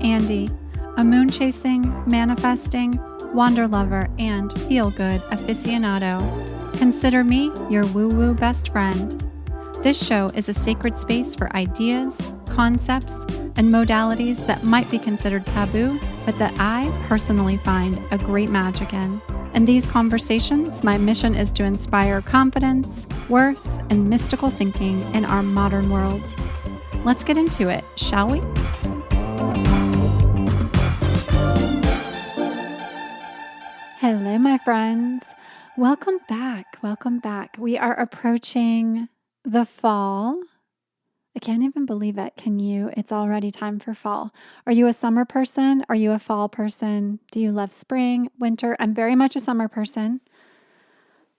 Andy, a moon-chasing, manifesting, wander lover, and feel-good aficionado. Consider me your woo-woo best friend. This show is a sacred space for ideas, concepts, and modalities that might be considered taboo, but that I personally find a great magic in. In these conversations, my mission is to inspire confidence, worth, and mystical thinking in our modern world. Let's get into it, shall we? Hello, my friends. Welcome back. Welcome back. We are approaching the fall. I can't even believe it. Can you? It's already time for fall. Are you a summer person? Are you a fall person? Do you love spring, winter? I'm very much a summer person,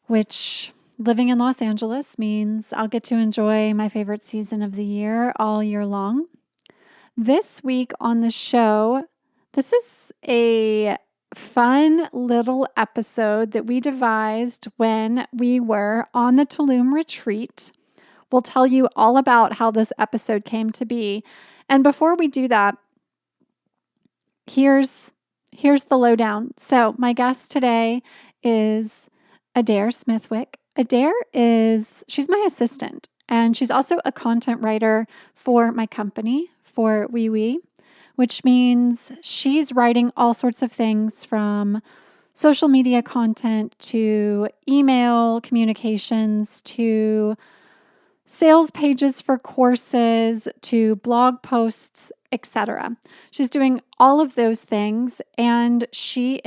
which living in Los Angeles means I'll get to enjoy my favorite season of the year all year long. This week on the show, this is a fun little episode that we devised when we were on the Tulum retreat. We'll tell you all about how this episode came to be. And before we do that, here's the lowdown. So my guest today is Adaire Smithwick. She's my assistant, and she's also a content writer for my company, for WeWe, which means she's writing all sorts of things from social media content to email communications to sales pages for courses to blog posts, etc. She's doing all of those things, and she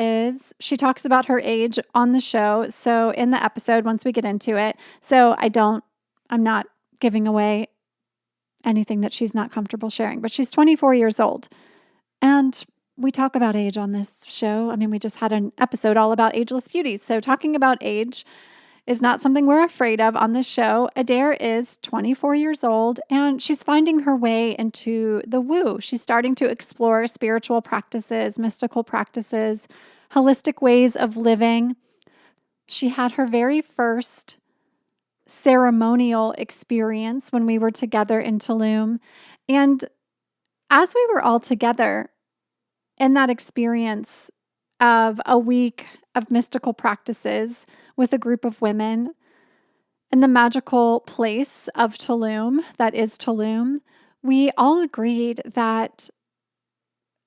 talks about her age on the show. So in the episode, once we get into it, I'm not giving away anything that she's not comfortable sharing, but she's 24 years old. And we talk about age on this show. I mean, we just had an episode all about ageless beauties. So talking about age is not something we're afraid of on this show. Adaire is 24 years old, and she's finding her way into the woo. She's starting to explore spiritual practices, mystical practices, holistic ways of living. She had her very first ceremonial experience when we were together in Tulum. And as we were all together in that experience of a week of mystical practices with a group of women in the magical place of Tulum, that is Tulum, we all agreed that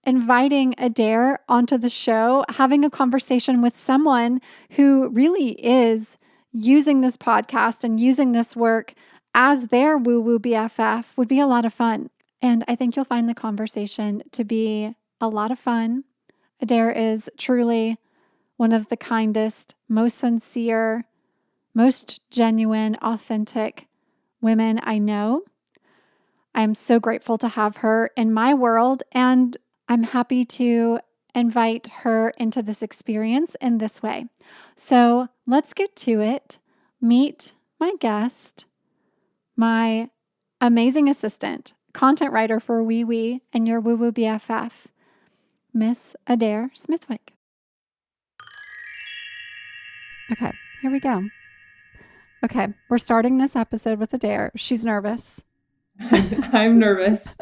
inviting Adaire onto the show, having a conversation with someone who really is using this podcast and using this work as their woo-woo BFF would be a lot of fun. And I think you'll find the conversation to be a lot of fun. Adaire is truly one of the kindest, most sincere, most genuine, authentic women I know. I'm so grateful to have her in my world, and I'm happy to invite her into this experience in this way. So let's get to it. Meet my guest, my amazing assistant, content writer for WeWe and your woo-woo BFF, Miss Adaire Smithwick. Okay, here we go. Okay, we're starting this episode with Adaire. She's nervous. I'm nervous,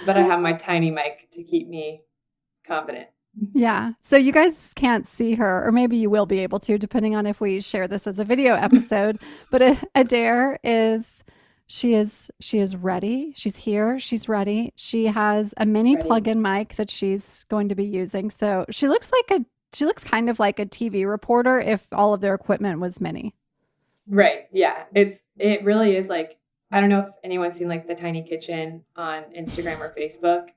but I have my tiny mic to keep me confident. Yeah, so you guys can't see her, or maybe you will be able to, depending on if we share this as a video episode. But Adaire is ready. She's here. She's ready. She has a mini plug-in mic that she's going to be using. So she looks kind of like a TV reporter if all of their equipment was mini. Right. Yeah. It really is like, I don't know if anyone's seen like the tiny kitchen on Instagram or Facebook,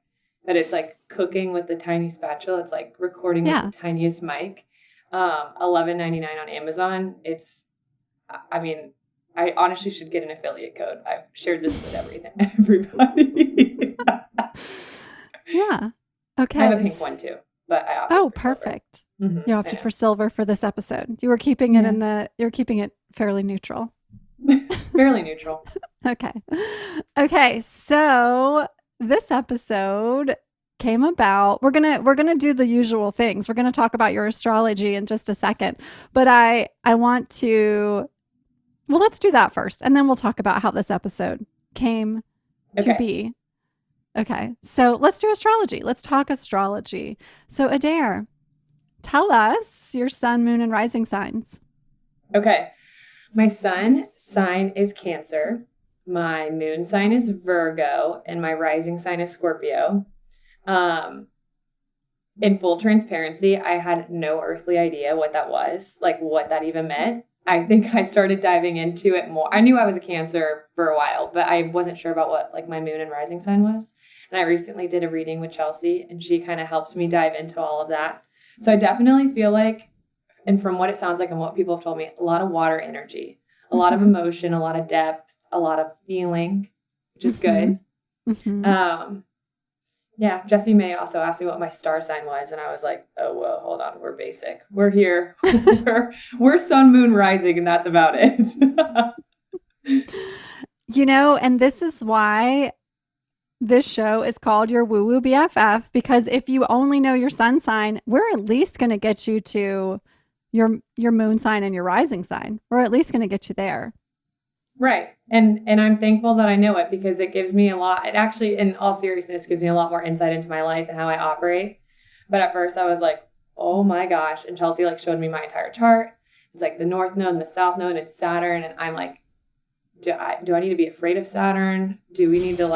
but it's like cooking with the tiny spatula. It's like recording with the tiniest mic. $11.99 on Amazon. I honestly should get an affiliate code. I've shared this with everybody. Yeah. Okay. I have a pink one too, but I opted for perfect. Mm-hmm. You opted for silver for this episode. You were keeping it you're keeping it fairly neutral. Fairly neutral. Okay. So this episode came about. We're gonna do the usual things. We're gonna talk about your astrology in just a second, but I want to. Well, let's do that first, and then we'll talk about how this episode came to be. Okay. So let's do astrology. Let's talk astrology. So Adaire, tell us your sun, moon, and rising signs. Okay. My sun sign is Cancer. My moon sign is Virgo, and my rising sign is Scorpio. In full transparency, I had no earthly idea what that was, like what that even meant. I think I started diving into it more. I knew I was a Cancer for a while, but I wasn't sure about what like my moon and rising sign was. And I recently did a reading with Chelsea, and she kind of helped me dive into all of that. So I definitely feel like, and from what it sounds like and what people have told me, a lot of water energy, a lot of emotion, a lot of depth, a lot of feeling, which is good. Yeah, Jesse May also asked me what my star sign was, and I was like, oh, whoa, hold on, we're basic. We're here. we're sun, moon, rising, and that's about it. And this is why this show is called your Woo Woo BFF, because if you only know your sun sign, we're at least going to get you to your moon sign and your rising sign. We're at least going to get you there. Right. And I'm thankful that I know it, because it gives me a lot. It actually, in all seriousness, gives me a lot more insight into my life and how I operate. But at first I was like, oh my gosh. And Chelsea like showed me my entire chart. It's like the North Node and the South Node and Saturn. And I'm like, do I need to be afraid of Saturn? Do we need to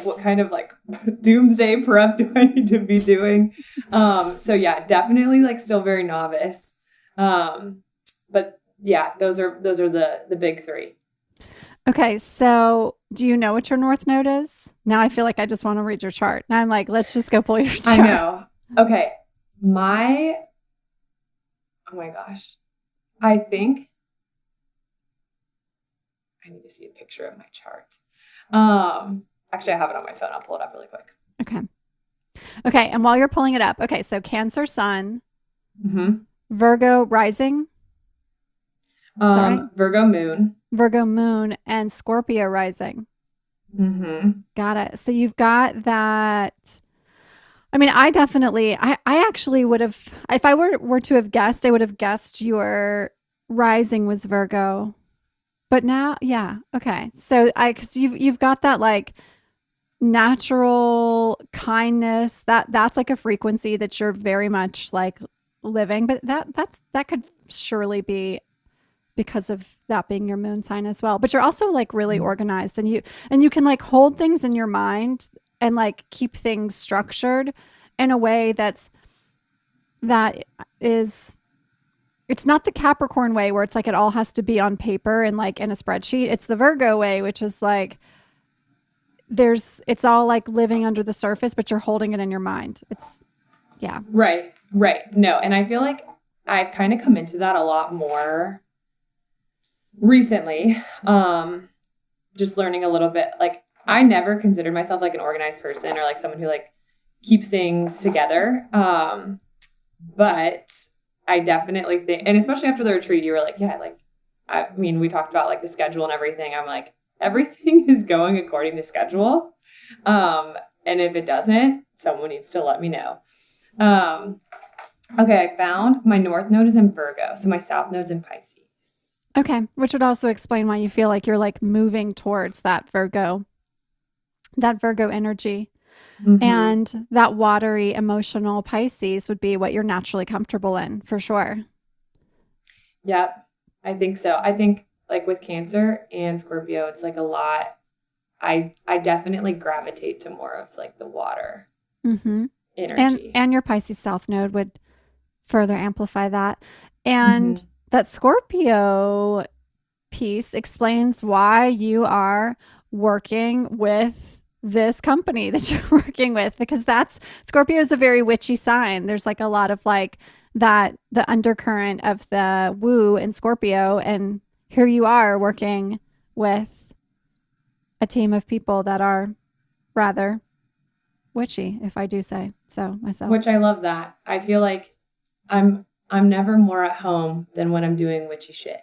what kind of like doomsday prep do I need to be doing? So yeah, definitely like still very novice. But yeah, those are the big three. Okay, so do you know what your North Node is? Now I feel like I just want to read your chart. Now I'm like, let's just go pull your chart. I know. Okay. Oh my gosh. I think I need to see a picture of my chart. Actually, I have it on my phone. I'll pull it up really quick. Okay. And while you're pulling it up, okay, so Cancer sun, Virgo rising, Virgo moon, and Scorpio rising. Got it. So you've got that. I mean, I actually would have, if I were to have guessed, I would have guessed your rising was Virgo. But now, yeah, okay. So because you've got that like natural kindness, that's like a frequency that you're very much like living. But that could surely be because of that being your moon sign as well. But you're also like really organized, and you can like hold things in your mind and like keep things structured in a way that is, it's not the Capricorn way where it's like it all has to be on paper and like in a spreadsheet. It's the Virgo way, which is like it's all like living under the surface, but you're holding it in your mind. It's yeah. Right. No, and I feel like I've kind of come into that a lot more recently. Just learning a little bit. Like I never considered myself like an organized person or like someone who like keeps things together. But I definitely think, and especially after the retreat, you were like, yeah, like, I mean, we talked about like the schedule and everything. I'm like, everything is going according to schedule. And if it doesn't, someone needs to let me know. Okay. I found my North Node is in Virgo. So my South Node's in Pisces. Okay. Which would also explain why you feel like you're like moving towards that Virgo energy. And that watery, emotional Pisces would be what you're naturally comfortable in, for sure. Yep, I think so. I think like with Cancer and Scorpio, it's like a lot. I definitely gravitate to more of like the water energy. And your Pisces South Node would further amplify that. And that Scorpio piece explains why you are working with this company that you're working with, because Scorpio is a very witchy sign. There's like a lot of like that, the undercurrent of the woo in Scorpio. And here you are working with a team of people that are rather witchy, if I do say so myself. Which I love that. I feel like I'm never more at home than when I'm doing witchy shit.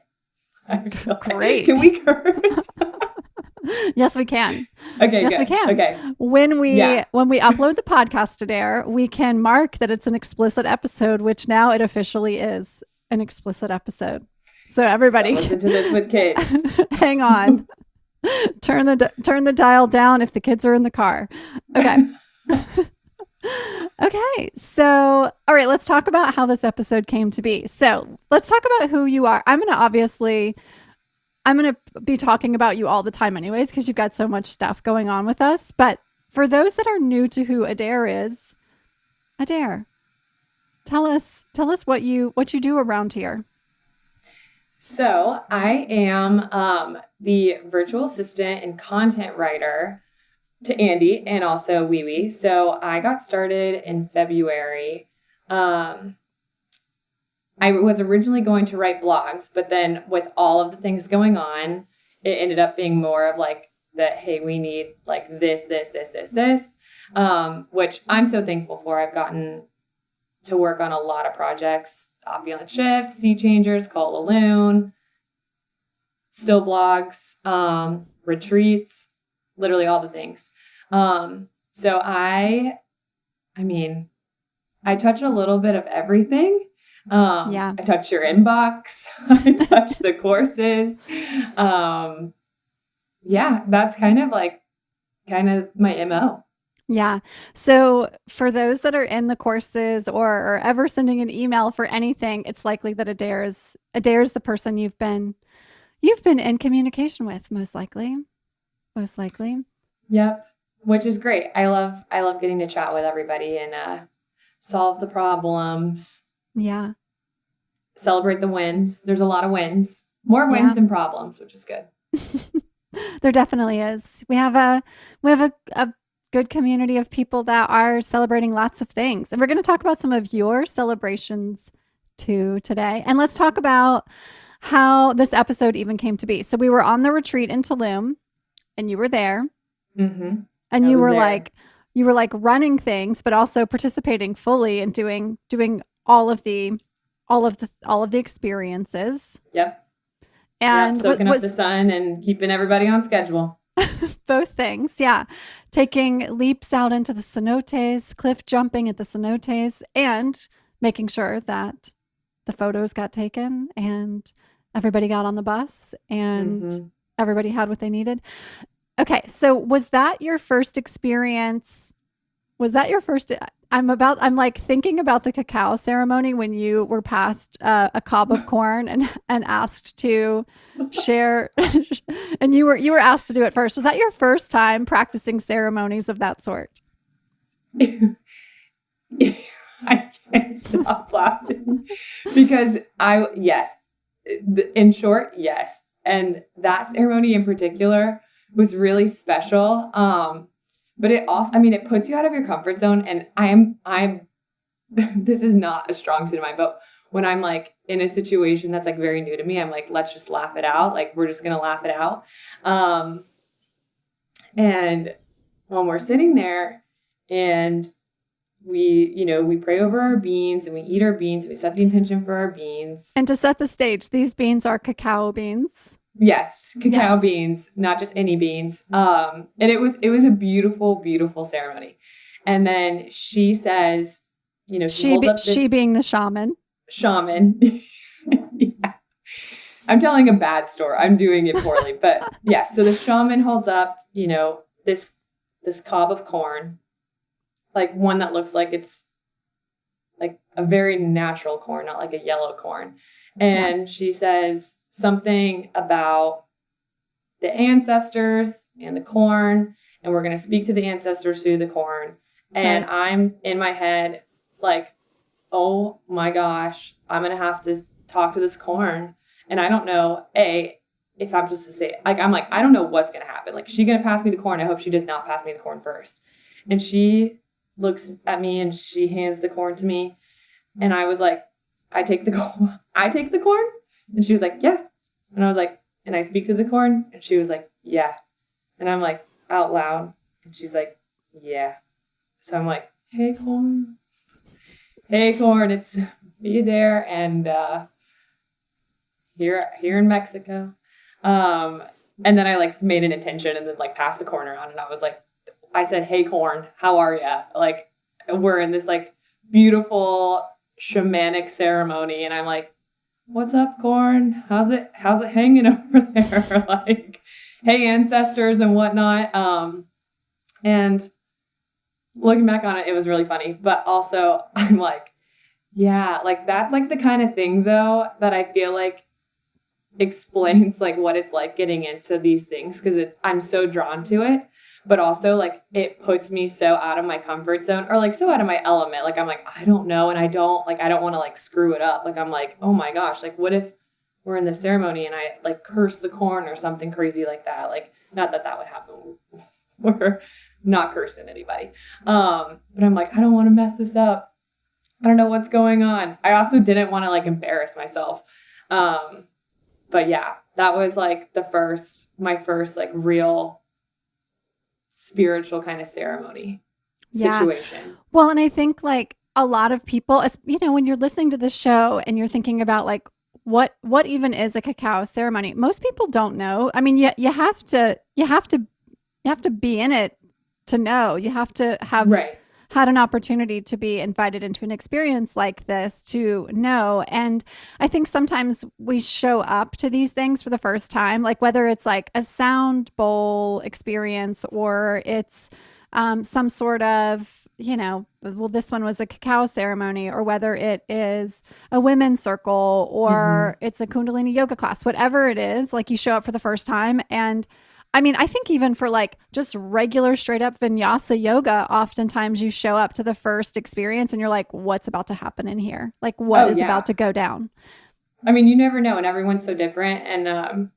I feel great. Can we curse? Yes, we can. Okay, yes, good. we can. Okay. When we upload the podcast to Adaire, we can mark that it's an explicit episode, which now it officially is an explicit episode. So everybody, don't listen to this with kids. Hang on. Turn the dial down if the kids are in the car. Okay. Okay. So, all right, let's talk about how this episode came to be. So, let's talk about who you are. I'm going to be talking about you all the time anyways, because you've got so much stuff going on with us. But for those that are new to who Adaire is, Adaire, tell us what you do around here. So I am the virtual assistant and content writer to Andy and also Wee Wee. So I got started in February. I was originally going to write blogs, but then with all of the things going on, it ended up being more of like that, hey, we need like this, which I'm so thankful for. I've gotten to work on a lot of projects, Opulent Shift, Sea Changers, Call a Loon, still blogs, retreats, literally all the things. So I touch a little bit of everything. I touch your inbox. I touch the courses. That's kind of my MO. Yeah. So for those that are in the courses or ever sending an email for anything, it's likely that Adaire's the person you've been in communication with, most likely. Yep. Which is great. I love getting to chat with everybody and solve the problems. Yeah. Celebrate the wins. There's a lot of wins. More wins than problems, which is good. There definitely is. We have a good community of people that are celebrating lots of things. And we're going to talk about some of your celebrations too today. And let's talk about how this episode even came to be. So we were on the retreat in Tulum and you were there. Mm-hmm. And you were like running things, but also participating fully and doing all of the experiences. Yep. And soaking up the sun and keeping everybody on schedule. Both things, yeah. Taking leaps out into the cenotes, cliff jumping at the cenotes, and making sure that the photos got taken and everybody got on the bus and everybody had what they needed. Okay, so was that your first experience? I'm like thinking about the cacao ceremony when you were passed a cob of corn and asked to share, and you were asked to do it first. Was that your first time practicing ceremonies of that sort? I can't stop laughing because in short, yes. And that ceremony in particular was really special. But it also, it puts you out of your comfort zone. And I'm, this is not a strong suit of mine, but when I'm like in a situation that's like very new to me, I'm like, let's just laugh it out. Like, we're just going to laugh it out. And when we're sitting there and we pray over our beans and we eat our beans, we set the intention for our beans. And to set the stage, these beans are cacao beans. Yes, cacao beans, not just any beans. And it was a beautiful, beautiful ceremony. And then she says, she holds up this... She being the shaman. Shaman. Yeah. I'm telling a bad story. I'm doing it poorly. But yes, so the shaman holds up, this cob of corn, like one that looks like it's like a very natural corn, not like a yellow corn. And she says something about the ancestors and the corn, and we're going to speak to the ancestors through the corn. And I'm in my head like, oh my gosh, I'm going to have to talk to this corn. And I don't know, if I'm supposed to say, like, I'm like, I don't know what's going to happen. Like, she's going to pass me the corn. I hope she does not pass me the corn first. And she looks at me and she hands the corn to me. And I was like, I take the corn. And she was like, yeah. And I was like, and I speak to the corn. And she was like, yeah. And I'm like, out loud. And she's like, yeah. So I'm like, hey, corn. Hey, corn. It's me, Adaire. And here in Mexico. And then I like made an intention and then like passed the corn around. And I was like, I said, hey, corn, how are ya? Like, we're in this like beautiful shamanic ceremony. And I'm like, what's up, corn? How's it hanging over there? Like, hey ancestors and whatnot. And looking back on it, it was really funny. But also I'm like, yeah, like that's like the kind of thing though that I feel like explains like what it's like getting into these things, because I'm so drawn to it, but also like it puts me so out of my comfort zone, or like so out of my element. Like I'm like, I don't know, and I don't want to like screw it up. Like I'm like, oh my gosh, like what if we're in the ceremony and I like curse the corn or something crazy like that? Like not that that would happen. We're not cursing anybody. But I'm like, I don't want to mess this up. I don't know what's going on. I also didn't want to like embarrass myself. But yeah, that was like my first like real spiritual kind of ceremony situation. Well, and I think like a lot of people, when you're listening to the show and you're thinking about like what even is a cacao ceremony, most people don't know. I mean, you have to be in it to know. You have to have had an opportunity to be invited into an experience like this to know. And I think sometimes we show up to these things for the first time, like whether it's like a sound bowl experience or it's some sort of, this one was a cacao ceremony, or whether it is a women's circle or it's a Kundalini yoga class, whatever it is, like you show up for the first time. And I mean, I think even for like just regular straight up vinyasa yoga, oftentimes you show up to the first experience and you're like, what's about to happen in here? Like what is about to go down? I mean, you never know, and everyone's so different. And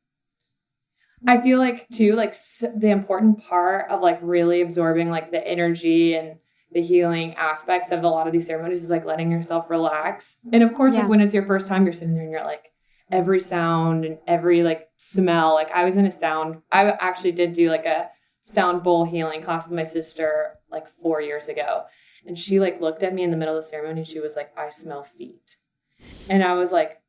I feel like too, like the important part of like really absorbing like the energy and the healing aspects of a lot of these ceremonies is like letting yourself relax. And of course, like when it's your first time, you're sitting there and you're like, every sound and every like smell. Like I actually did do like a sound bowl healing class with my sister like 4 years ago. And she like looked at me in the middle of the ceremony and she was like, I smell feet. And I was like,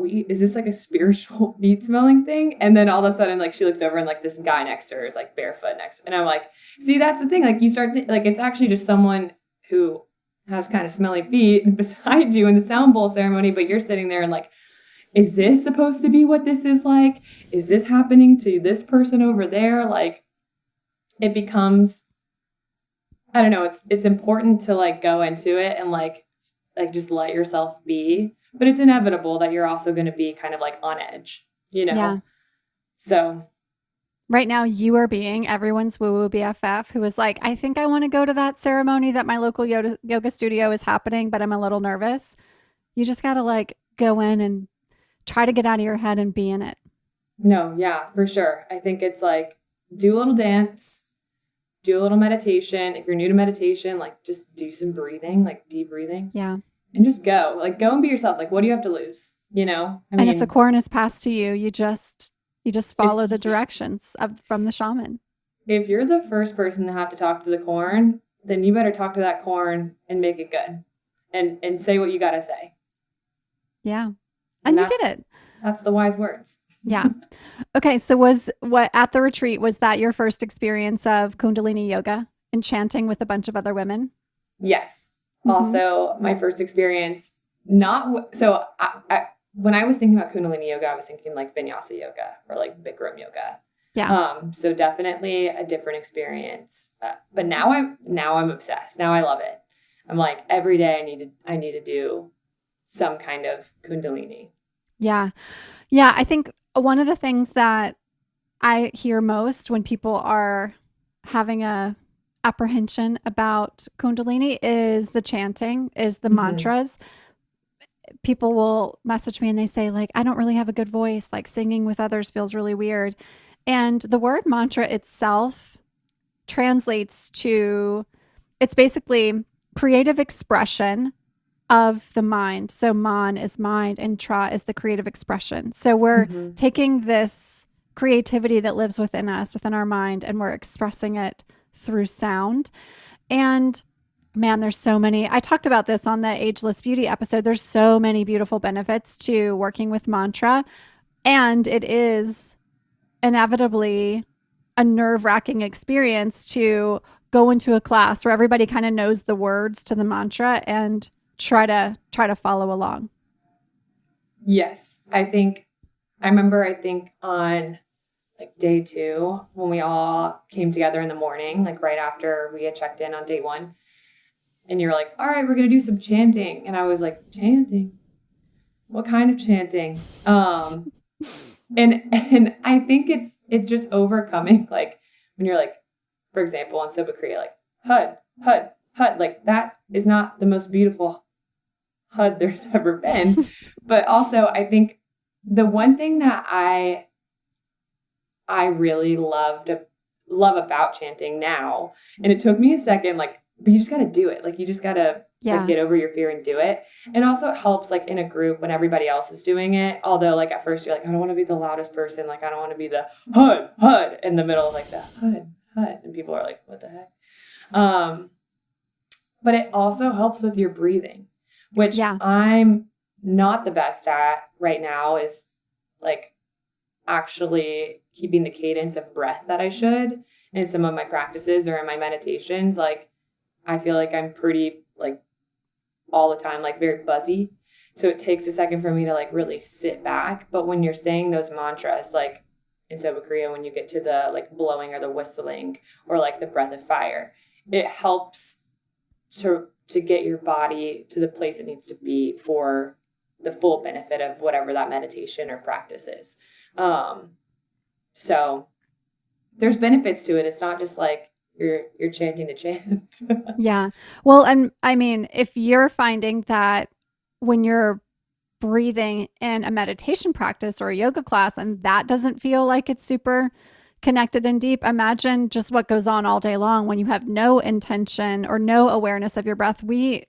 is this like a spiritual feet smelling thing? And then all of a sudden, like she looks over and like this guy next to her is like barefoot next. And I'm like, see, that's the thing. Like you start like, it's actually just someone who has kind of smelly feet beside you in the sound bowl ceremony, but you're sitting there and like, is this supposed to be what this is like? Is this happening to this person over there? Like it becomes, I don't know. It's important to like go into it and like just let yourself be, but it's inevitable that you're also going to be kind of like on edge, Yeah. So right now you are being everyone's woo-woo BFF who is like, I think I want to go to that ceremony that my local yoga studio is happening, but I'm a little nervous. You just got to like go in and try to get out of your head and be in it. No, yeah, for sure. I think it's like, do a little dance, do a little meditation. If you're new to meditation, like just do some breathing, like deep breathing. Yeah. And just go and be yourself. Like, what do you have to lose? I mean, if the corn is passed to you, you just follow the directions from the shaman. If you're the first person to have to talk to the corn, then you better talk to that corn and make it good and say what you got to say. Yeah. And you did it. That's the wise words. Yeah. Okay. So at the retreat, was that your first experience of Kundalini yoga and chanting with a bunch of other women? Yes. Also, my first experience, when I was thinking about Kundalini yoga, I was thinking like vinyasa yoga or like Bikram yoga. Yeah. So definitely a different experience. But now I'm obsessed. Now I love it. I'm like, every day I need to do some kind of Kundalini. Yeah. Yeah. I think one of the things that I hear most when people are having a apprehension about Kundalini is the chanting, is the mantras. People will message me and they say like, I don't really have a good voice. Like singing with others feels really weird. And the word mantra itself translates to, it's basically creative expression of the mind. So man is mind and tra is the creative expression. So we're taking this creativity that lives within us, within our mind, and we're expressing it through sound. And man, there's so many, I talked about this on the Ageless Beauty episode. There's so many beautiful benefits to working with mantra. And it is inevitably a nerve-wracking experience to go into a class where everybody kind of knows the words to the mantra and try to follow along. Yes. I think on like day 2, when we all came together in the morning, like right after we had checked in on day 1. And you're like, all right, we're going to do some chanting. And I was like, chanting? What kind of chanting? And I think it's just overcoming, like when you're like, for example, in Soba Kriya, like HUD, HUD, HUD, like that is not the most beautiful HUD there's ever been. But also I think the one thing that I really love about chanting now, and it took me a second, like, but you just got to do it. Like, you just got to like, get over your fear and do it. And also it helps like in a group when everybody else is doing it. Although like at first you're like, I don't want to be the loudest person. Like, I don't want to be the HUD, HUD in the middle of like the HUD, HUD. And people are like, what the heck? But it also helps with your breathing, which I'm not the best at right now, is like actually keeping the cadence of breath that I should in some of my practices or in my meditations. Like, I feel like I'm pretty like all the time, like very buzzy. So it takes a second for me to like really sit back. But when you're saying those mantras, like in Soba Kriya, when you get to the like blowing or the whistling or like the breath of fire, it helps to get your body to the place it needs to be for the full benefit of whatever that meditation or practice is. So there's benefits to it. It's not just like you're chanting to chant. Yeah. Well, and I mean, if you're finding that when you're breathing in a meditation practice or a yoga class and that doesn't feel like it's super connected and deep, imagine just what goes on all day long when you have no intention or no awareness of your breath. We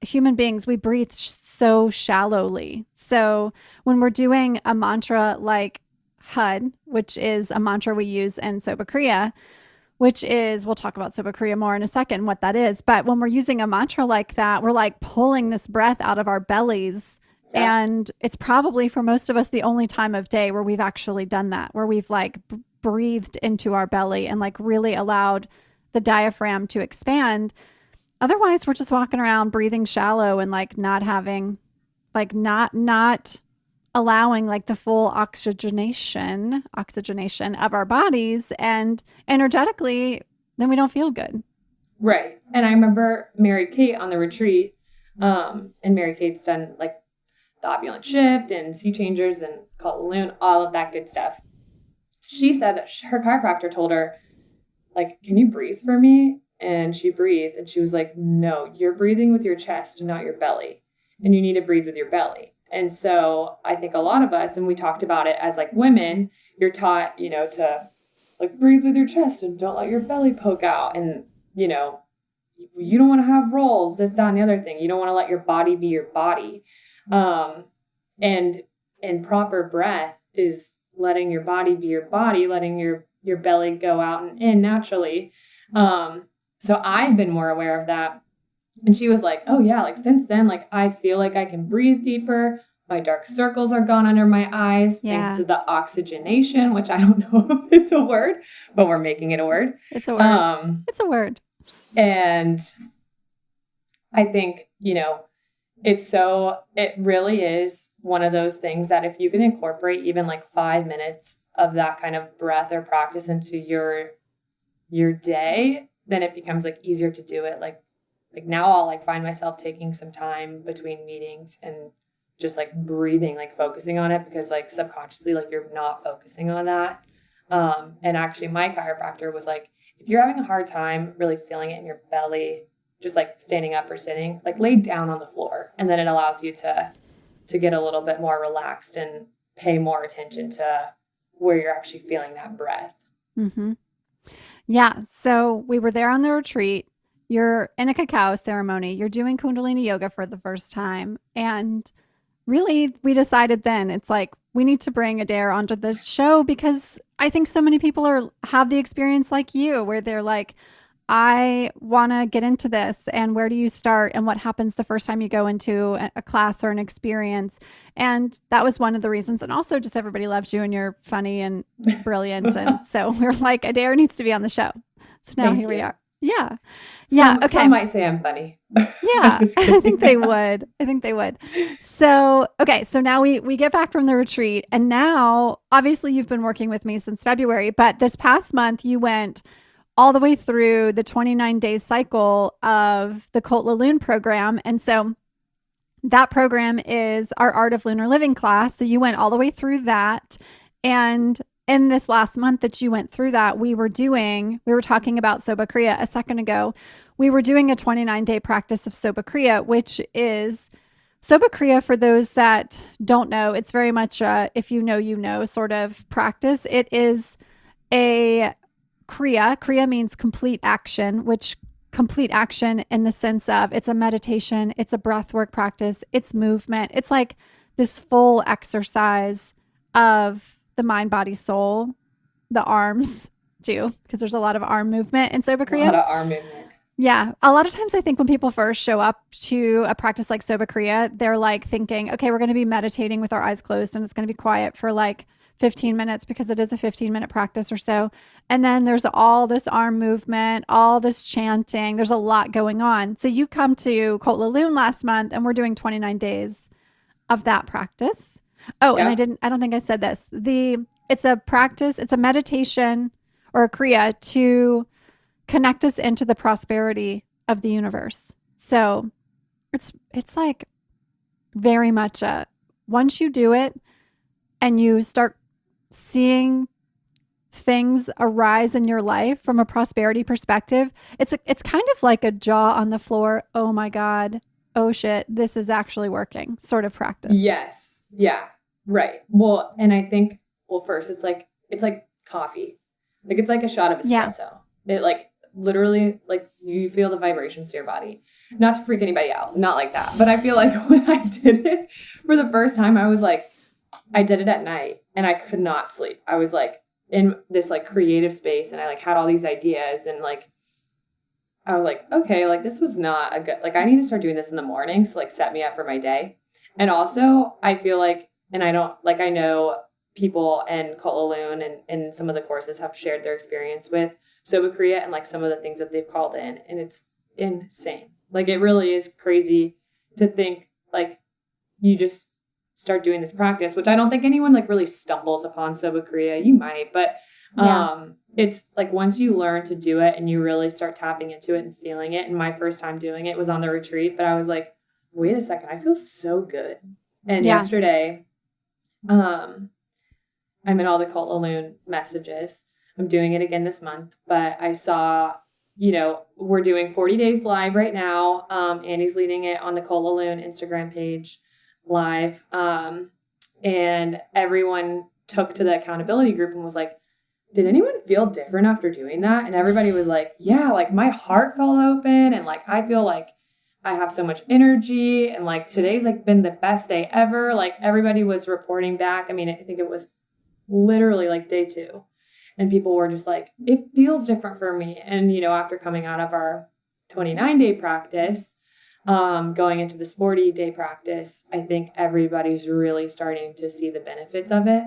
human beings, we breathe so shallowly. So when we're doing a mantra like HUD, which is a mantra we use in Soba Kriya, which is, we'll talk about Soba Kriya more in a second, what that is. But when we're using a mantra like that, we're like pulling this breath out of our bellies. Yeah. And it's probably for most of us the only time of day where we've actually done that, where we've like breathed into our belly and like really allowed the diaphragm to expand. Otherwise, we're just walking around breathing shallow and like not having, like not allowing like the full oxygenation of our bodies, and energetically, then we don't feel good. Right. And I remember Mary Kate on the retreat, and Mary Kate's done like the opulent shift and sea changers and cult loon, all of that good stuff. She said that her chiropractor told her, like, can you breathe for me? And she breathed and she was like, no, you're breathing with your chest, not your belly. And you need to breathe with your belly. And so I think a lot of us, and we talked about it as like women, you're taught, you know, to like breathe with your chest and don't let your belly poke out. And, you know, you don't want to have rolls, this, that, and the other thing. You don't want to let your body be your body. And proper breath is letting your body be your body, letting your belly go out and in naturally. So I've been more aware of that. And she was like, oh yeah, like since then, like I feel like I can breathe deeper. My dark circles are gone under my eyes thanks to the oxygenation, which I don't know if it's a word, but we're making it a word. It's a word. It's a word. And I think, you know, it really is one of those things that if you can incorporate even like 5 minutes of that kind of breath or practice into your day, then it becomes like easier to do it. Like now I'll like find myself taking some time between meetings and just like breathing, like focusing on it, because like subconsciously, like you're not focusing on that. And actually my chiropractor was like, if you're having a hard time really feeling it in your belly, just like standing up or sitting, like lay down on the floor. And then it allows you to get a little bit more relaxed and pay more attention to where you're actually feeling that breath. Mm-hmm. Yeah. So we were there on the retreat. You're in a cacao ceremony. You're doing Kundalini yoga for the first time. And really, we decided then it's like, we need to bring Adaire onto the show, because I think so many people have the experience like you, where they're like, I want to get into this. And where do you start? And what happens the first time you go into a class or an experience? And that was one of the reasons. And also just everybody loves you and you're funny and brilliant. And so we're like, Adaire needs to be on the show. So now here we are. Yeah. Yeah. Okay. Some might say I'm funny. Yeah, I think they would. I think they would. So, okay. So now we get back from the retreat, and now obviously you've been working with me since February, but this past month you went all the way through the 29-day cycle of the Cult Lune program. And so that program is our Art of Lunar Living class. So you went all the way through that. And in this last month that you went through that, we were talking about Soba Kriya a second ago. We were doing a 29-day practice of Soba Kriya, which is Soba Kriya, for those that don't know, it's very much a, if you know, sort of practice. It is a Kriya. Kriya means complete action, which complete action in the sense of it's a meditation, it's a breathwork practice, it's movement. It's like this full exercise of the mind, body, soul, the arms too, because there's a lot of arm movement in Soba Kriya. A lot of arm movement. Yeah. A lot of times I think when people first show up to a practice like Soba Kriya, they're like thinking, okay, we're going to be meditating with our eyes closed and it's going to be quiet for like 15 minutes because it is a 15-minute practice or so. And then there's all this arm movement, all this chanting. There's a lot going on. So you come to Cult Lune last month and we're doing 29 days of that practice. Oh, yeah. And I don't think I said this. It's a practice, it's a meditation or a Kriya to connect us into the prosperity of the universe. So it's like very much once you do it and you start seeing things arise in your life from a prosperity perspective, it's kind of like a jaw on the floor, oh my God, oh shit, this is actually working sort of practice. Yes. Yeah. Right. Well, and I think, first it's like coffee. Like it's like a shot of espresso. Yeah. It like literally like you feel the vibrations to your body. Not to freak anybody out, not like that. But I feel like when I did it for the first time, I was like, I did it at night and I could not sleep. I was like in this like creative space and I like had all these ideas and like, I was like, okay, like this was not a good, like I need to start doing this in the mornings to like set me up for my day. And also I feel like, and I know people and Cult Lune and some of the courses have shared their experience with Soba Kriya and like some of the things that they've called in, and it's insane. Like it really is crazy to think like you just start doing this practice, which I don't think anyone like really stumbles upon Soba Kriya. You might, but it's like once you learn to do it and you really start tapping into it and feeling it. And my first time doing it was on the retreat, but I was like, wait a second, I feel so good. And yesterday, I'm in all the Cult Lune messages. I'm doing it again this month, but I saw, we're doing 40 days live right now. Andy's leading it on the Cult Lune Instagram page live. And everyone took to the accountability group and was like, did anyone feel different after doing that? And everybody was like, yeah, like my heart fell open. And like, I feel like I have so much energy. And like, today's like been the best day ever. Like everybody was reporting back. I mean, I think it was literally like day 2. And people were just like, it feels different for me. And, after coming out of our 29-day practice, going into this 40-day practice, I think everybody's really starting to see the benefits of it.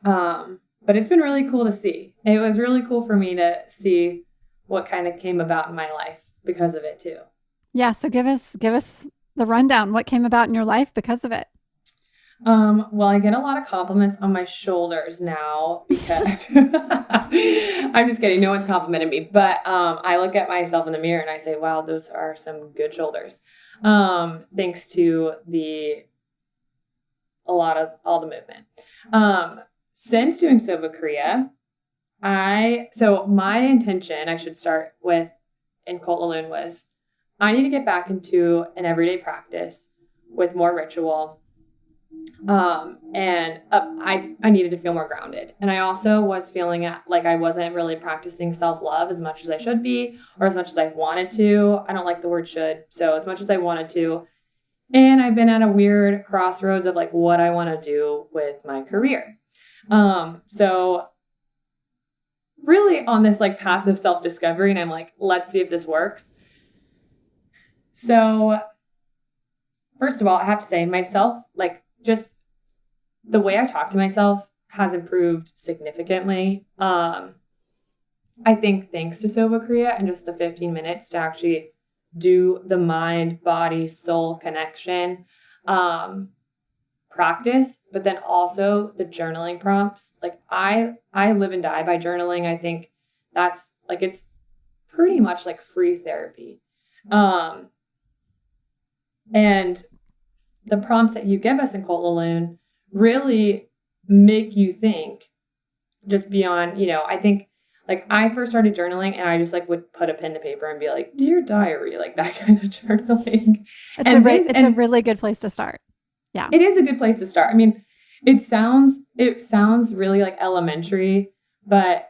But it's been really cool to see. It was really cool for me to see what kind of came about in my life because of it too. Yeah. So give us the rundown. What came about in your life because of it? Well, I get a lot of compliments on my shoulders now because I'm just kidding. No one's complimented me, but, I look at myself in the mirror and I say, wow, those are some good shoulders. Thanks to all the movement. Since doing Soba Kriya, so my intention, I should start with in Cult Lune was I need to get back into an everyday practice with more ritual. And I needed to feel more grounded. And I also was feeling like I wasn't really practicing self-love as much as I should be, or as much as I wanted to. I don't like the word should. So as much as I wanted to. And I've been at a weird crossroads of like what I want to do with my career. So really on this like path of self-discovery, and I'm like, let's see if this works. So first of all, I have to say myself, like just the way I talk to myself has improved significantly. I think thanks to Sobokriya and just the 15 minutes to actually do the mind, body, soul connection practice, but then also the journaling prompts. Like I live and die by journaling. I think that's like, it's pretty much like free therapy. And the prompts that you give us in Cult Laloon really make you think just beyond, I think like I first started journaling and I just like would put a pen to paper and be like, dear diary, like that kind of journaling. It's a really good place to start. Yeah. It is a good place to start. I mean, it sounds really like elementary, but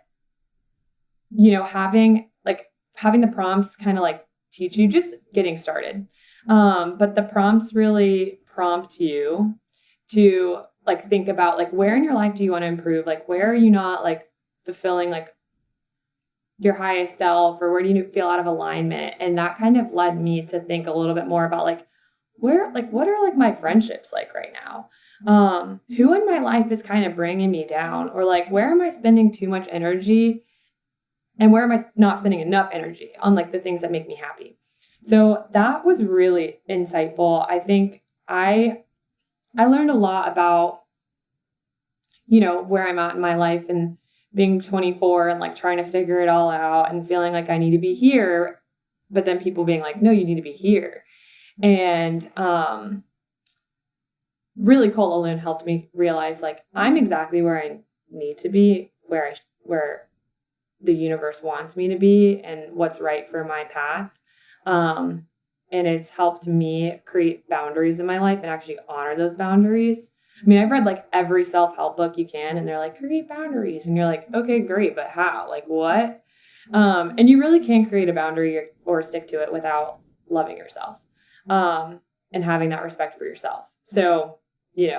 having the prompts kind of like teach you just getting started. But the prompts really prompt you to like think about like where in your life do you want to improve? Like where are you not like fulfilling like your highest self, or where do you feel out of alignment? And that kind of led me to think a little bit more about like where, like, what are like my friendships like right now? Who in my life is kind of bringing me down, or like, where am I spending too much energy and where am I not spending enough energy on like the things that make me happy? So that was really insightful. I think I learned a lot about, where I'm at in my life and being 24 and like trying to figure it all out and feeling like I need to be here, but then people being like, no, you need to be here. And really Cult Laloon helped me realize like I'm exactly where I need to be, where the universe wants me to be and what's right for my path. And it's helped me create boundaries in my life and actually honor those boundaries. I mean, I've read like every self-help book you can, and they're like, create boundaries. And you're like, okay, great, but how? Like what? And you really can't create a boundary or stick to it without loving yourself. And having that respect for yourself. So, you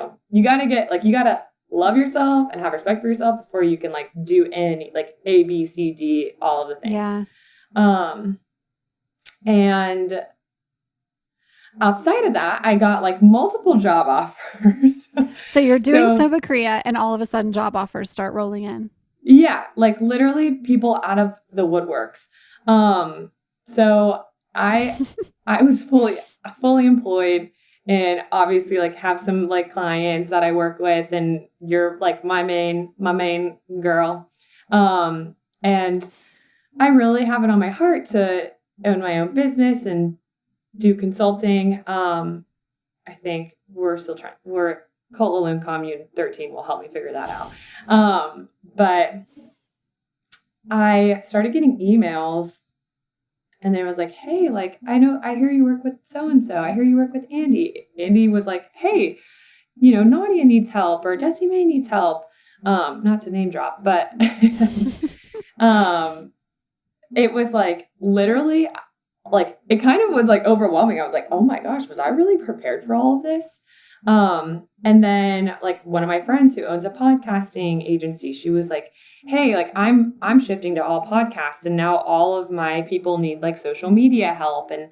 gotta love yourself and have respect for yourself before you can like do any like A, B, C, D, all of the things. Yeah. And outside of that, I got like multiple job offers. So you're doing Sobokriya and all of a sudden job offers start rolling in. Yeah. Like literally people out of the woodworks. So I was fully employed and obviously like have some like clients that I work with, and you're like my main girl. And I really have it on my heart to own my own business and do consulting. I think we're Cult Laloon Commune 13 will help me figure that out. But I started getting emails. And it was like, hey, like, I hear you work with so-and-so. I hear you work with Andy. Andy was like, hey, Nadia needs help, or Jessie May needs help. Not to name drop, but it was like literally like, it kind of was like overwhelming. I was like, oh my gosh, was I really prepared for all of this? And then like one of my friends who owns a podcasting agency, she was like, hey, like I'm shifting to all podcasts, and now all of my people need like social media help. And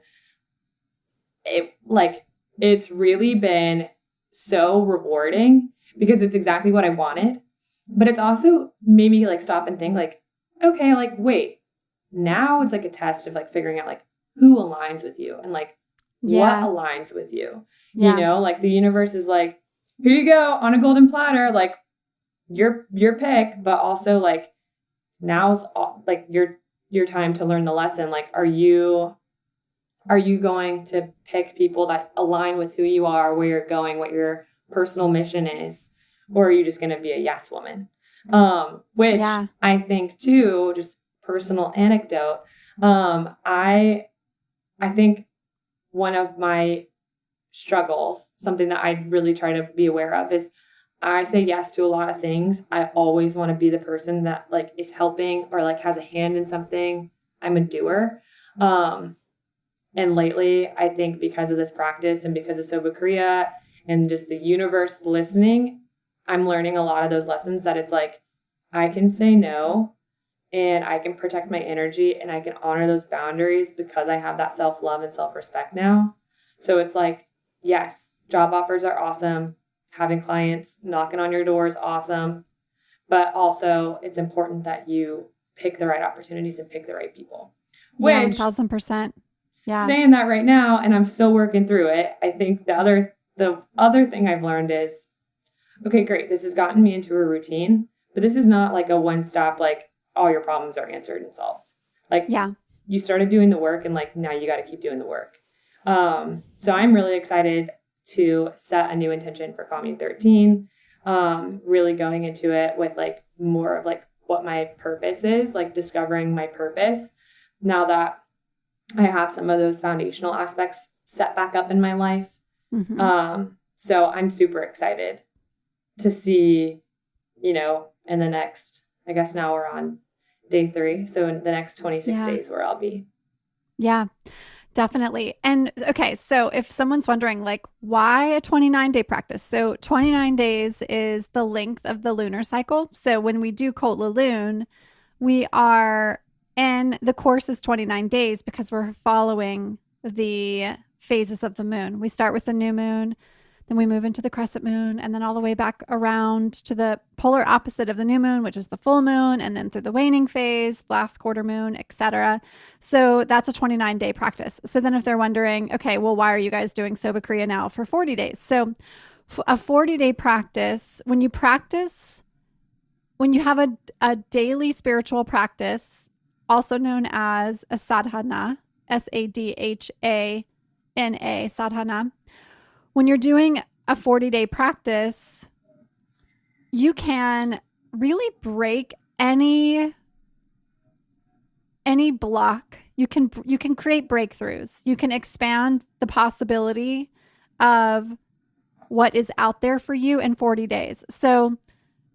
it's really been so rewarding because it's exactly what I wanted, but it's also made me like stop and think like, okay, like, wait, now it's like a test of like figuring out like who aligns with you and like what aligns with you. Like the universe is like, here you go on a golden platter, like your pick, but also like now's like your time to learn the lesson. Like, are you going to pick people that align with who you are, where you're going, what your personal mission is, or are you just going to be a yes woman? Which I think too, just personal anecdote. I think one of my struggles, something that I really try to be aware of, is I say yes to a lot of things. I always want to be the person that like is helping or like has a hand in something. I'm a doer. And lately, I think because of this practice and because of Sobokriya and just the universe listening, I'm learning a lot of those lessons that it's like, I can say no and I can protect my energy and I can honor those boundaries because I have that self-love and self-respect now. So it's like, yes, job offers are awesome. Having clients knocking on your door is awesome. But also it's important that you pick the right opportunities and pick the right people. Yeah, Which 1000%. Yeah. Saying that right now, and I'm still working through it. I think the other thing I've learned is, okay, great. This has gotten me into a routine, but this is not like a one-stop, like all your problems are answered and solved. Like you started doing the work and like, now you got to keep doing the work. So I'm really excited to set a new intention for Commune 13. Really going into it with like more of like what my purpose is, like discovering my purpose now that I have some of those foundational aspects set back up in my life. Mm-hmm. So I'm super excited to see, in the next, I guess now we're on day 3. So in the next 26 days where I'll be. Yeah, definitely. And okay, so if someone's wondering like, why a 29-day practice? So 29 days is the length of the lunar cycle. So when we do Cult Lune, we are... And the course is 29 days because we're following the phases of the moon. We start with the new moon, then we move into the crescent moon, and then all the way back around to the polar opposite of the new moon, which is the full moon, and then through the waning phase, last quarter moon, etc. So that's a 29-day practice. So then if they're wondering, okay, well, why are you guys doing Sobakriya now for 40 days? So a 40-day practice, when you have a daily spiritual practice, also known as a sadhana, sadhana, sadhana. When you're doing a 40-day practice, you can really break any block. You can create breakthroughs. You can expand the possibility of what is out there for you in 40 days. So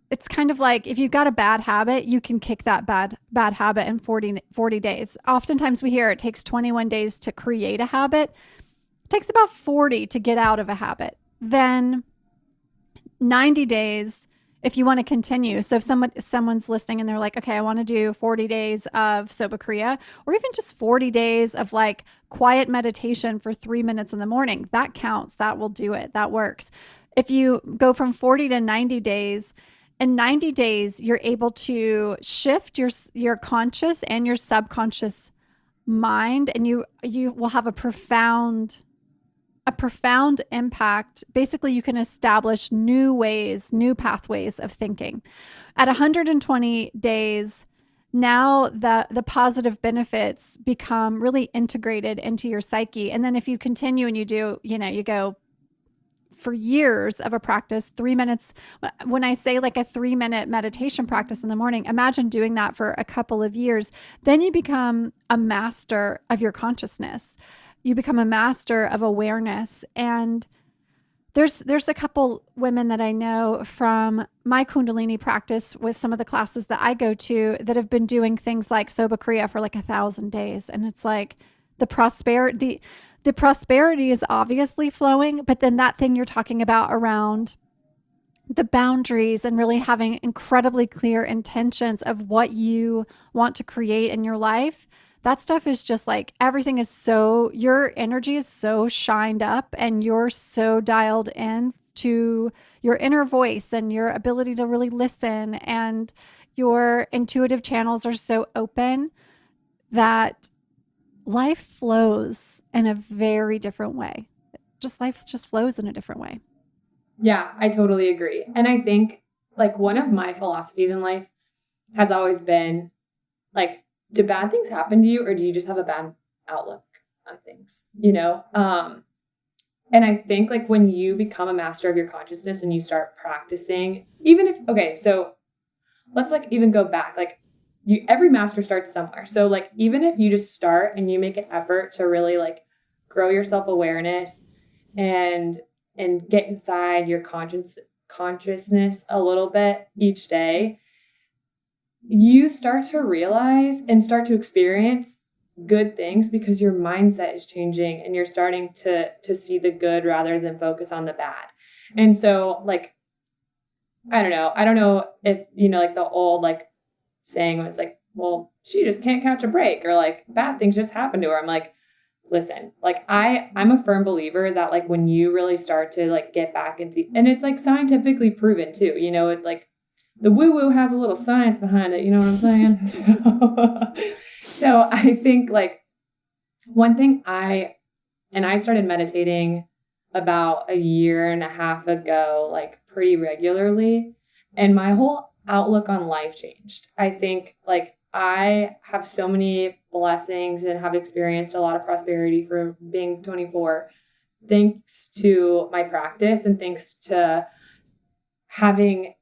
it's kind of like if you've got a bad habit, you can kick that bad habit in 40 days. Oftentimes we hear it takes 21 days to create a habit. It takes about 40 to get out of a habit. Then 90 days if you want to continue. So if someone's listening and they're like, okay, I want to do 40 days of Sobakriya, or even just 40 days of like quiet meditation for 3 minutes in the morning, that counts. That will do it. That works. If you go from 40 to 90 days, in 90 days, you're able to shift your conscious and your subconscious mind, and you will have a profound impact. Basically, you can establish new pathways of thinking. At 120 days, now the positive benefits become really integrated into your psyche. And then if you continue and you do, you go for years of a practice, 3 minutes. When I say like a 3-minute meditation practice in the morning, imagine doing that for a couple of years. Then you become a master of your consciousness. You become a master of awareness. And there's a couple women that I know from my Kundalini practice with some of the classes that I go to that have been doing things like Sobakriya for like 1,000 days. And it's like the prosperity is obviously flowing, but then that thing you're talking about around the boundaries and really having incredibly clear intentions of what you want to create in your life, that stuff is just like everything is so, your energy is so shined up and you're so dialed in to your inner voice and your ability to really listen, and your intuitive channels are so open that life flows in a very different way. Life just flows in a different way. Yeah, I totally agree. And I think like one of my philosophies in life has always been like, do bad things happen to you, or do you just have a bad outlook on things? And I think like when you become a master of your consciousness and you start practicing, so let's like even go back, like every master starts somewhere. So like, even if you just start and you make an effort to really like grow your self-awareness and get inside your consciousness a little bit each day, you start to realize and start to experience good things because your mindset is changing and you're starting to see the good rather than focus on the bad. And so like, I don't know if, like the old like saying was like, well, she just can't catch a break, or like bad things just happen to her. I'm like, listen, like I'm a firm believer that like when you really start to like get back into, and it's like scientifically proven too, it like the woo-woo has a little science behind it. You know what I'm saying? So I think like one thing I started meditating about a year and a half ago, like pretty regularly. And my whole outlook on life changed. I think like I have so many blessings and have experienced a lot of prosperity for being 24, thanks to my practice and thanks to having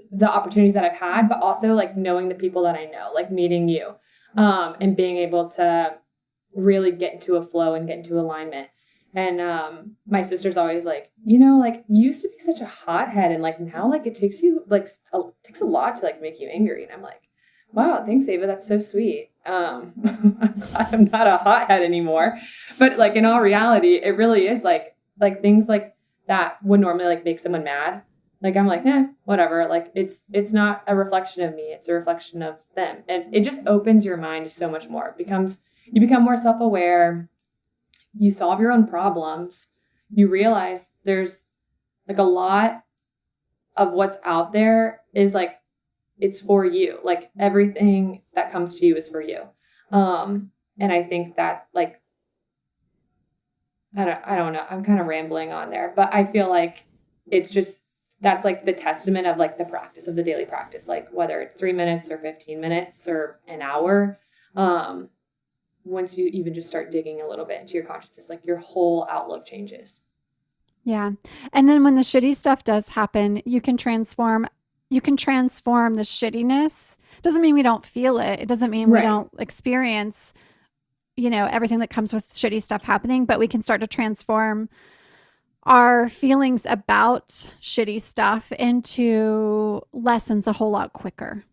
the opportunities that I've had, but also like knowing the people that I know, like meeting you, and being able to really get into a flow and get into alignment. And my sister's always like, you know, like you used to be such a hothead, and like now like it takes you like takes a lot to like make you angry. And I'm like, wow, thanks, Ava. That's so sweet. I'm glad I'm not a hothead anymore. But like in all reality, it really is like things like that would normally like make someone mad. Like I'm like, whatever. Like it's not a reflection of me. It's a reflection of them. And it just opens your mind so much more. You become more self-aware. You solve your own problems. You realize there's like a lot of what's out there is like, it's for you. Like everything that comes to you is for you. And I think that like, I don't know. I'm kind of rambling on there, but I feel like it's just, that's like the testament of like the practice of the daily practice, like whether it's 3 minutes or 15 minutes or an hour. Once you even just start digging a little bit into your consciousness, like your whole outlook changes. Yeah. And then when the shitty stuff does happen, you can transform the shittiness. Doesn't mean we don't feel it. It doesn't mean we don't experience, you know, everything that comes with shitty stuff happening, but we can start to transform our feelings about shitty stuff into lessons a whole lot quicker.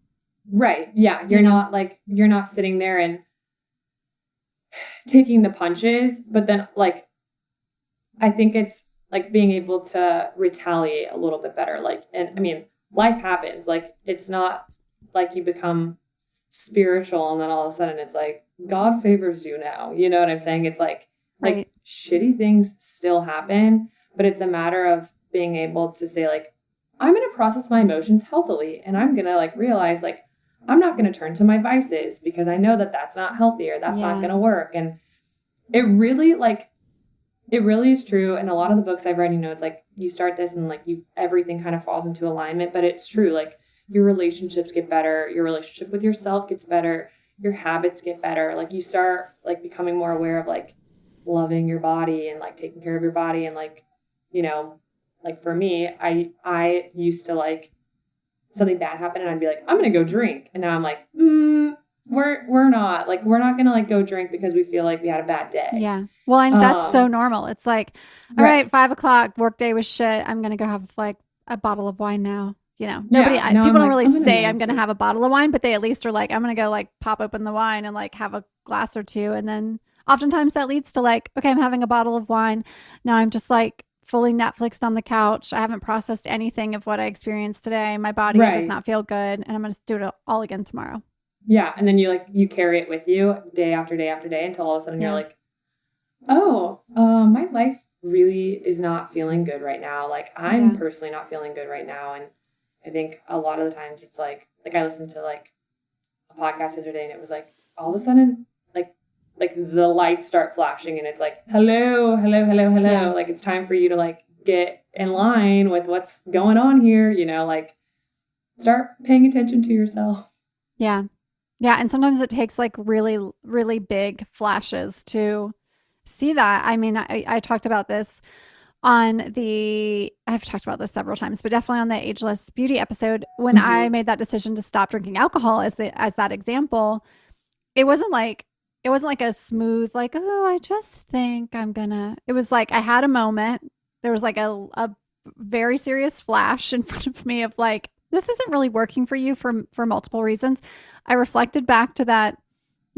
Right. Yeah. You're not sitting there and taking the punches, but then like, I think it's like being able to retaliate a little bit better. Like, and I mean, life happens. Like, it's not like you become spiritual and then all of a sudden it's like, God favors you now. You know what I'm saying? It's like shitty things still happen, but it's a matter of being able to say like, I'm going to process my emotions healthily. And I'm going to like realize like, I'm not going to turn to my vices because I know that that's not healthy or that's not going to work. And it really is true. And a lot of the books I've read, you know, it's like you start this and like everything kind of falls into alignment, but it's true. Like your relationships get better. Your relationship with yourself gets better. Your habits get better. Like you start like becoming more aware of like loving your body and like taking care of your body. And like, you know, like for me, I used to like something bad happened and I'd be like, I'm going to go drink. And now I'm like, we're not going to like go drink because we feel like we had a bad day. Yeah. Well, and that's so normal. It's like, all right, 5 o'clock, work day was shit. I'm going to go have like a bottle of wine now. You know, people don't really say I'm going to have a bottle of wine, but they at least are like, I'm going to go like pop open the wine and like have a glass or two. And then oftentimes that leads to like, okay, I'm having a bottle of wine. Now I'm just like fully Netflixed on the couch. I haven't processed anything of what I experienced today. My body does not feel good. And I'm going to do it all again tomorrow. Yeah. And then you carry it with you day after day after day until all of a sudden you're like, my life really is not feeling good right now. Like I'm personally not feeling good right now. And I think a lot of the times it's like I listened to like a podcast the other day and it was like all of a sudden like the lights start flashing and it's like, hello. Yeah. Like it's time for you to like get in line with what's going on here, you know, like start paying attention to yourself. Yeah. Yeah. And sometimes it takes like really, really big flashes to see that. I mean, I talked about this I've talked about this several times, but definitely on the Ageless Beauty episode, when I made that decision to stop drinking alcohol as that example, it wasn't like a smooth, like, oh, I just think I'm gonna, it was like, I had a moment. There was like a very serious flash in front of me of like, this isn't really working for you for multiple reasons. I reflected back to that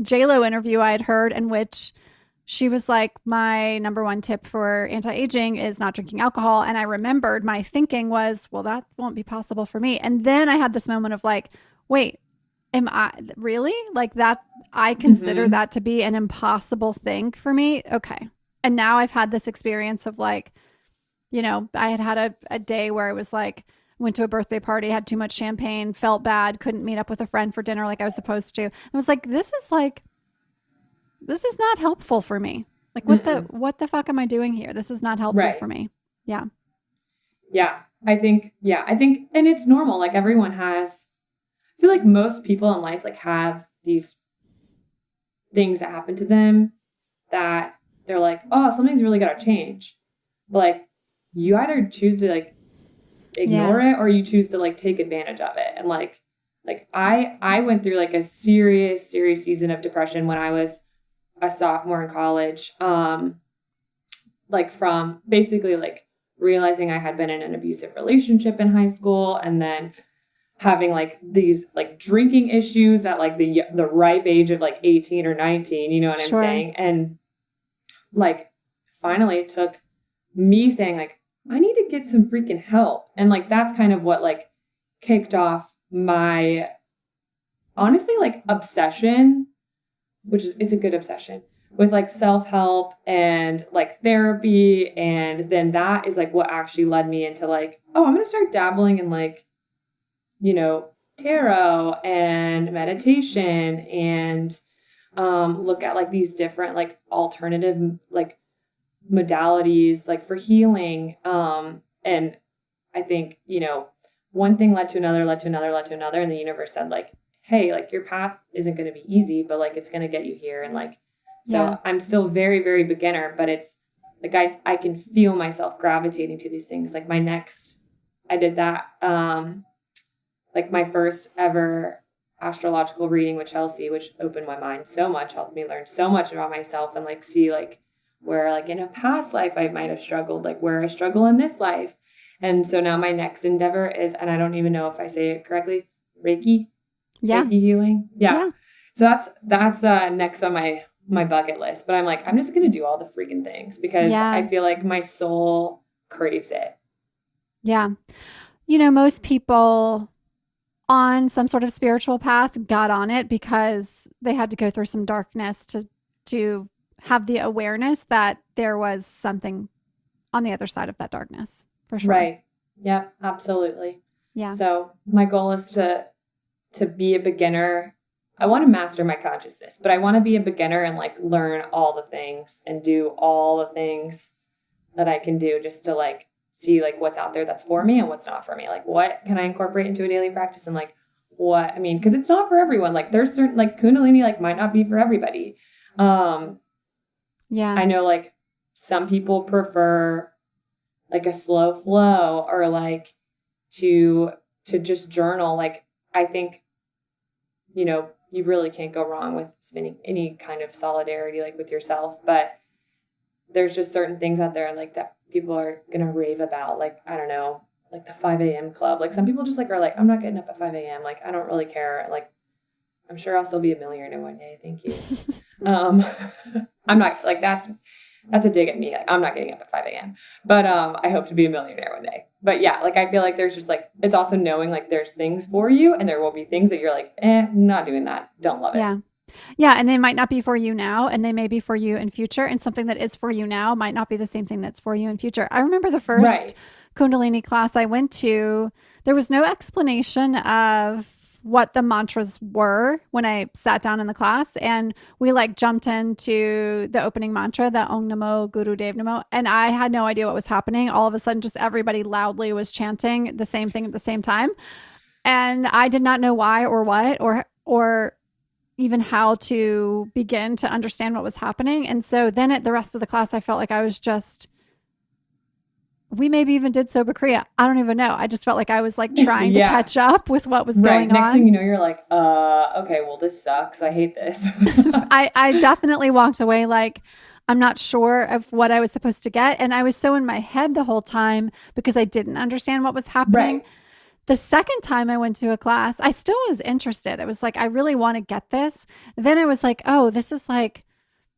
JLo interview I had heard in which she was like, my number one tip for anti-aging is not drinking alcohol. And I remembered my thinking was, well, that won't be possible for me. And then I had this moment of like, wait, am I really like that? I consider that to be an impossible thing for me. Okay. And now I've had this experience of like, you know, I had a day where it was like, went to a birthday party, had too much champagne, felt bad, couldn't meet up with a friend for dinner like I was supposed to. I was like, this is not helpful for me. Like, what the fuck am I doing here? This is not helpful for me. Yeah. Yeah. I think, and it's normal. Like everyone has, I feel like most people in life like have these things that happen to them that they're like, oh, something's really got to change. But like, you either choose to like ignore it or you choose to like take advantage of it. And like I went through like a serious season of depression when I was a sophomore in college. Like from basically like realizing I had been in an abusive relationship in high school and then having like these like drinking issues at like the ripe age of like 18 or 19, you know what I'm saying? And like finally it took me saying like, I need to get some freaking help. And like, that's kind of what like kicked off my honestly like obsession, which is, it's a good obsession with like self-help and like therapy. And then that is like what actually led me into like, oh, I'm going to start dabbling in like, you know, tarot and meditation and look at like these different like alternative like modalities like for healing. And I think, you know, one thing led to another, and the universe said like, hey, like your path isn't going to be easy, but like it's going to get you here. And like, so I'm still very, very beginner, but it's like I can feel myself gravitating to these things. Like I did that like my first ever astrological reading with Chelsea, which opened my mind so much, helped me learn so much about myself and like see like where like in a past life I might have struggled, like where I struggle in this life. And so now my next endeavor is, and I don't even know if I say it correctly, Reiki. Yeah. Reiki healing. Yeah. So that's next on my bucket list. But I'm like, I'm just going to do all the freaking things because I feel like my soul craves it. Yeah. You know, most people on some sort of spiritual path got on it because they had to go through some darkness to have the awareness that there was something on the other side of that darkness, for sure. Right. Yeah, absolutely. Yeah. So my goal is to be a beginner. I want to master my consciousness, but I want to be a beginner and like learn all the things and do all the things that I can do just to like see like what's out there that's for me and what's not for me. Like what can I incorporate into a daily practice and like what, I mean, cause it's not for everyone. Like there's certain like Kundalini like might not be for everybody. I know like some people prefer like a slow flow or like to just journal. Like I think, you know, you really can't go wrong with spending any kind of solidarity like with yourself, but there's just certain things out there like that people are going to rave about. Like, I don't know, like the 5 a.m. club. Like some people just like are like, I'm not getting up at 5 a.m. Like, I don't really care. Like, I'm sure I'll still be a millionaire one day. Thank you. I'm not like, that's a dig at me. Like, I'm not getting up at 5 a.m. But I hope to be a millionaire one day. But yeah, like I feel like there's just like, it's also knowing like there's things for you and there will be things that you're like, not doing that. Don't love it. Yeah. Yeah. And they might not be for you now and they may be for you in future. And something that is for you now might not be the same thing that's for you in future. I remember the first Kundalini class I went to, there was no explanation of what the mantras were when I sat down in the class, and we like jumped into the opening mantra, the Om Namo Guru Dev Namo, and I had no idea what was happening. All of a sudden, just everybody loudly was chanting the same thing at the same time, and I did not know why or what or even how to begin to understand what was happening. And so then at the rest of the class, I felt like I was just, we maybe even did Soba Kriya. I don't even know. I just felt like I was like trying to catch up with what was going on. Next thing you know, you're like, okay, well, this sucks. I hate this. I definitely walked away like, I'm not sure of what I was supposed to get. And I was so in my head the whole time because I didn't understand what was happening. Right. The second time I went to a class, I still was interested. I was like, I really want to get this. Then I was like, oh, this is like,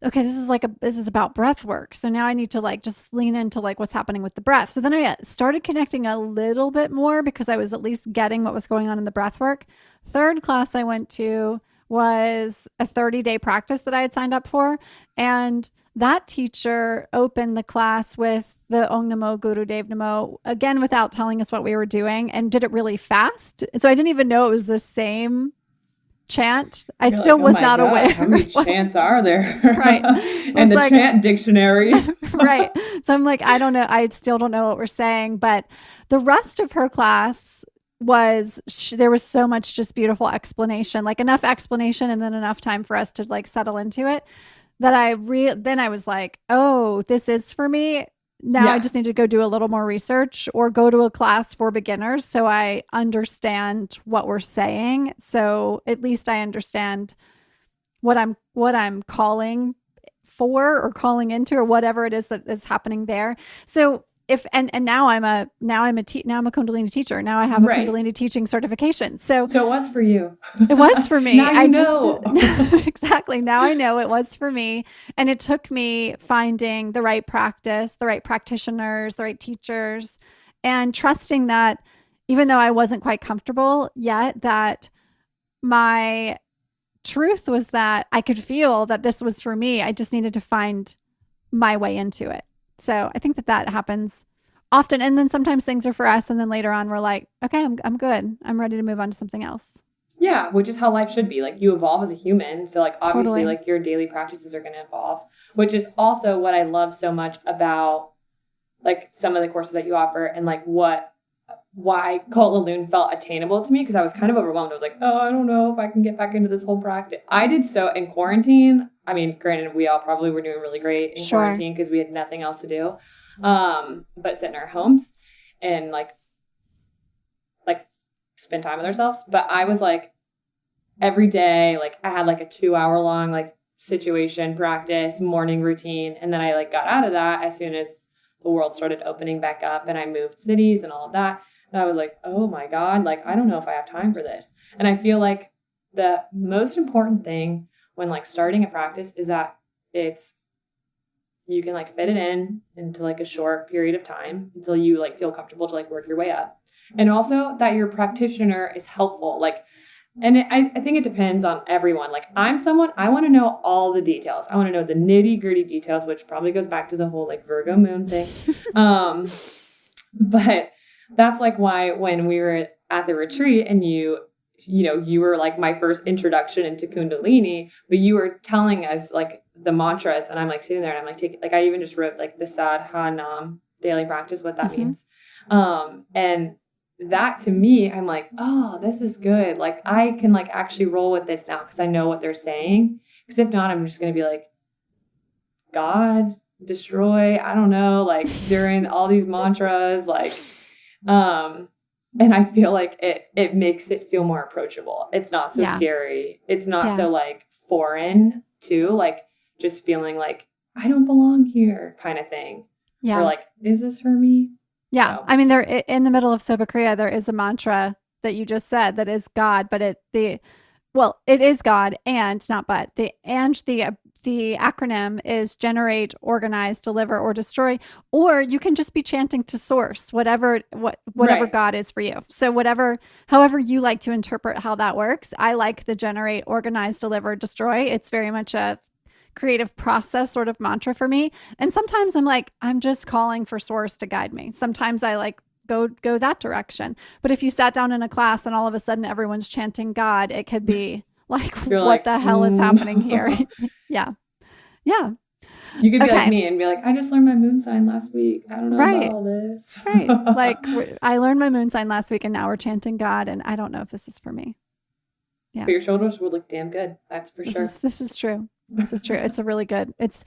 okay, this is about breath work. So now I need to like just lean into like what's happening with the breath. So then I started connecting a little bit more because I was at least getting what was going on in the breath work. Third class I went to was a 30-day practice that I had signed up for. And that teacher opened the class with the Om Namo Guru Dev Namo, again, without telling us what we were doing, and did it really fast. So I didn't even know it was the same chant. I You're still like, oh was my not God, aware. how many chants are there? Right. And the like, chant dictionary. Right. So I'm like, I don't know. I still don't know what we're saying. But the rest of her class was, there was so much just beautiful explanation, like enough explanation and then enough time for us to like settle into it, that then I was like, oh, this is for me. Now I just need to go do a little more research or go to a class for beginners so I understand what we're saying. So at least I understand what I'm calling for or calling into or whatever it is that is happening there. So if and now I'm a Kundalini teacher. Now I have a Kundalini teaching certification. So it was for you. It was for me. Now you know. Exactly. Now I know it was for me. And it took me finding the right practice, the right practitioners, the right teachers, and trusting that even though I wasn't quite comfortable yet, that my truth was that I could feel that this was for me. I just needed to find my way into it. So I think that happens often. And then sometimes things are for us. And then later on, we're like, okay, I'm good. I'm ready to move on to something else. Yeah, which is how life should be. Like, you evolve as a human. So like, obviously, like your daily practices are going to evolve, which is also what I love so much about like some of the courses that you offer, and like why Cult Laloon felt attainable to me, because I was kind of overwhelmed. I was like, oh, I don't know if I can get back into this whole practice. I did so in quarantine. I mean, granted, we all probably were doing really great in quarantine because we had nothing else to do, but sit in our homes and like spend time with ourselves. But I was like, every day, like I had like a 2-hour long like situation practice morning routine, and then I like got out of that as soon as the world started opening back up and I moved cities and all of that. And I was like, oh my God, like, I don't know if I have time for this. And I feel like the most important thing when like starting a practice is that you can like fit it into like a short period of time until you like feel comfortable to like work your way up. And also that your practitioner is helpful. Like, and I think it depends on everyone. Like, I'm someone, I want to know all the details. I want to know the nitty gritty details, which probably goes back to the whole like Virgo moon thing. But that's like why when we were at the retreat and you were like my first introduction into Kundalini, but you were telling us like the mantras, and I'm like sitting there and I'm like taking, like I even just wrote like the Sadha Nam daily practice, what that means. And that to me, I'm like, oh, this is good. Like I can like actually roll with this now because I know what they're saying. Because if not, I'm just going to be like, God, destroy, I don't know, like during all these mantras, like, and I feel like it makes it feel more approachable. It's not so scary. It's not so like foreign too, like just feeling like I don't belong here kind of thing. Or like, is this for me? Yeah. So. I mean, there in the middle of Sobakriya, there is a mantra that you just said that is God, but it is God and not but. The acronym is generate, organize, deliver, or destroy. Or you can just be chanting to source, whatever God is for you. So however you like to interpret how that works. I like the generate, organize, deliver, destroy. It's very much a creative process sort of mantra for me. And sometimes I'm like, I'm just calling for source to guide me. Sometimes I like go that direction. But if you sat down in a class and all of a sudden everyone's chanting God, it could be like, what the hell is happening here? Yeah. You could be like me and be like, I just learned my moon sign last week. I don't know about all this. Like I learned my moon sign last week and now we're chanting God and I don't know if this is for me. Yeah. But your shoulders would look damn good. That's for sure. This is true. This is true. It's a really good, it's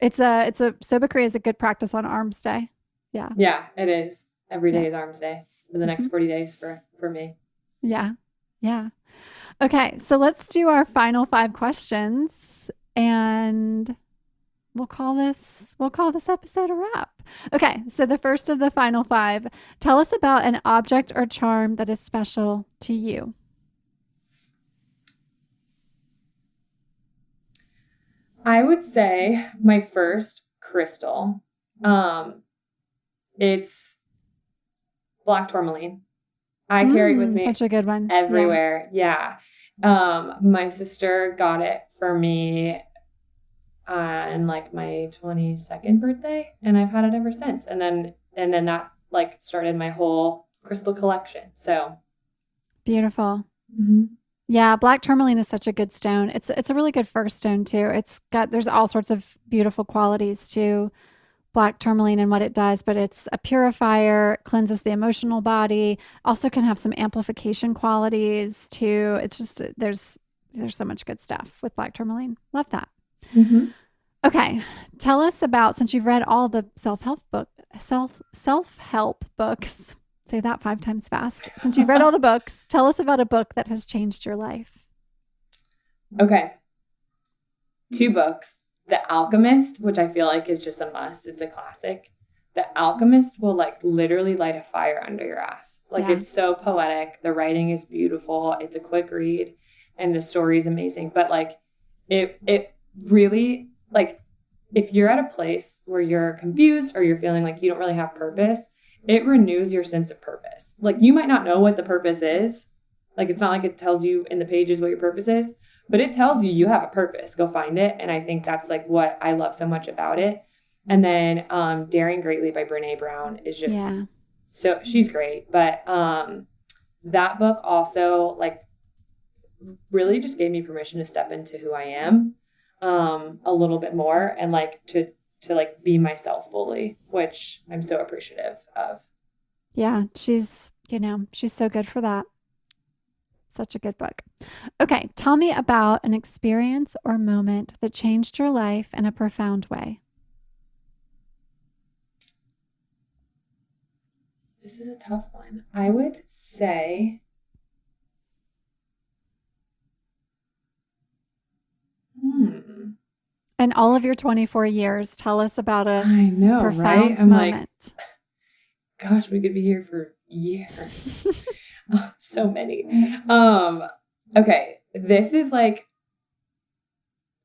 a Sobakriya is a good practice on Arms Day. Yeah. Yeah, it is. Every day is Arms Day for the next 40 days for me. Yeah. Yeah. Okay. So let's do our final 5 questions and we'll call this episode a wrap. Okay. So the first of the final 5, tell us about an object or charm that is special to you. I would say my first crystal, it's black tourmaline. I carry it with me. Such a good one. Everywhere. Yeah. My sister got it for me on like my 22nd birthday, and I've had it ever since. And then that like started my whole crystal collection. So beautiful. mm-hmm. Yeah, black tourmaline is such a good stone. It's a really good first stone too. There's all sorts of beautiful qualities to black tourmaline and what it does, but it's a purifier, cleanses the emotional body, also can have some amplification qualities too. It's just there's so much good stuff with black tourmaline. Love that. Mm-hmm. Okay, tell us about, since you've read all the self-help books. Say that 5 times fast. Since you've read all the books, tell us about a book that has changed your life. Okay. 2 books. The Alchemist, which I feel like is just a must. It's a classic. The Alchemist will like literally light a fire under your ass. Like It's so poetic. The writing is beautiful. It's a quick read and the story is amazing. But like it really, like, if you're at a place where you're confused or you're feeling like you don't really have purpose, it renews your sense of purpose. Like, you might not know what the purpose is. Like, it's not like it tells you in the pages what your purpose is, but it tells you you have a purpose. Go find it. And I think that's like what I love so much about it. And then Daring Greatly by Brene Brown is just so, she's great. But that book also like really just gave me permission to step into who I am a little bit more and like to like be myself fully, which I'm so appreciative of. Yeah, she's so good for that. Such a good book. Okay, tell me about an experience or moment that changed your life in a profound way. This is a tough one. I would say In all of your 24 years, tell us about a profound right? I'm moment. Like, gosh, we could be here for years. So many. Okay, this is like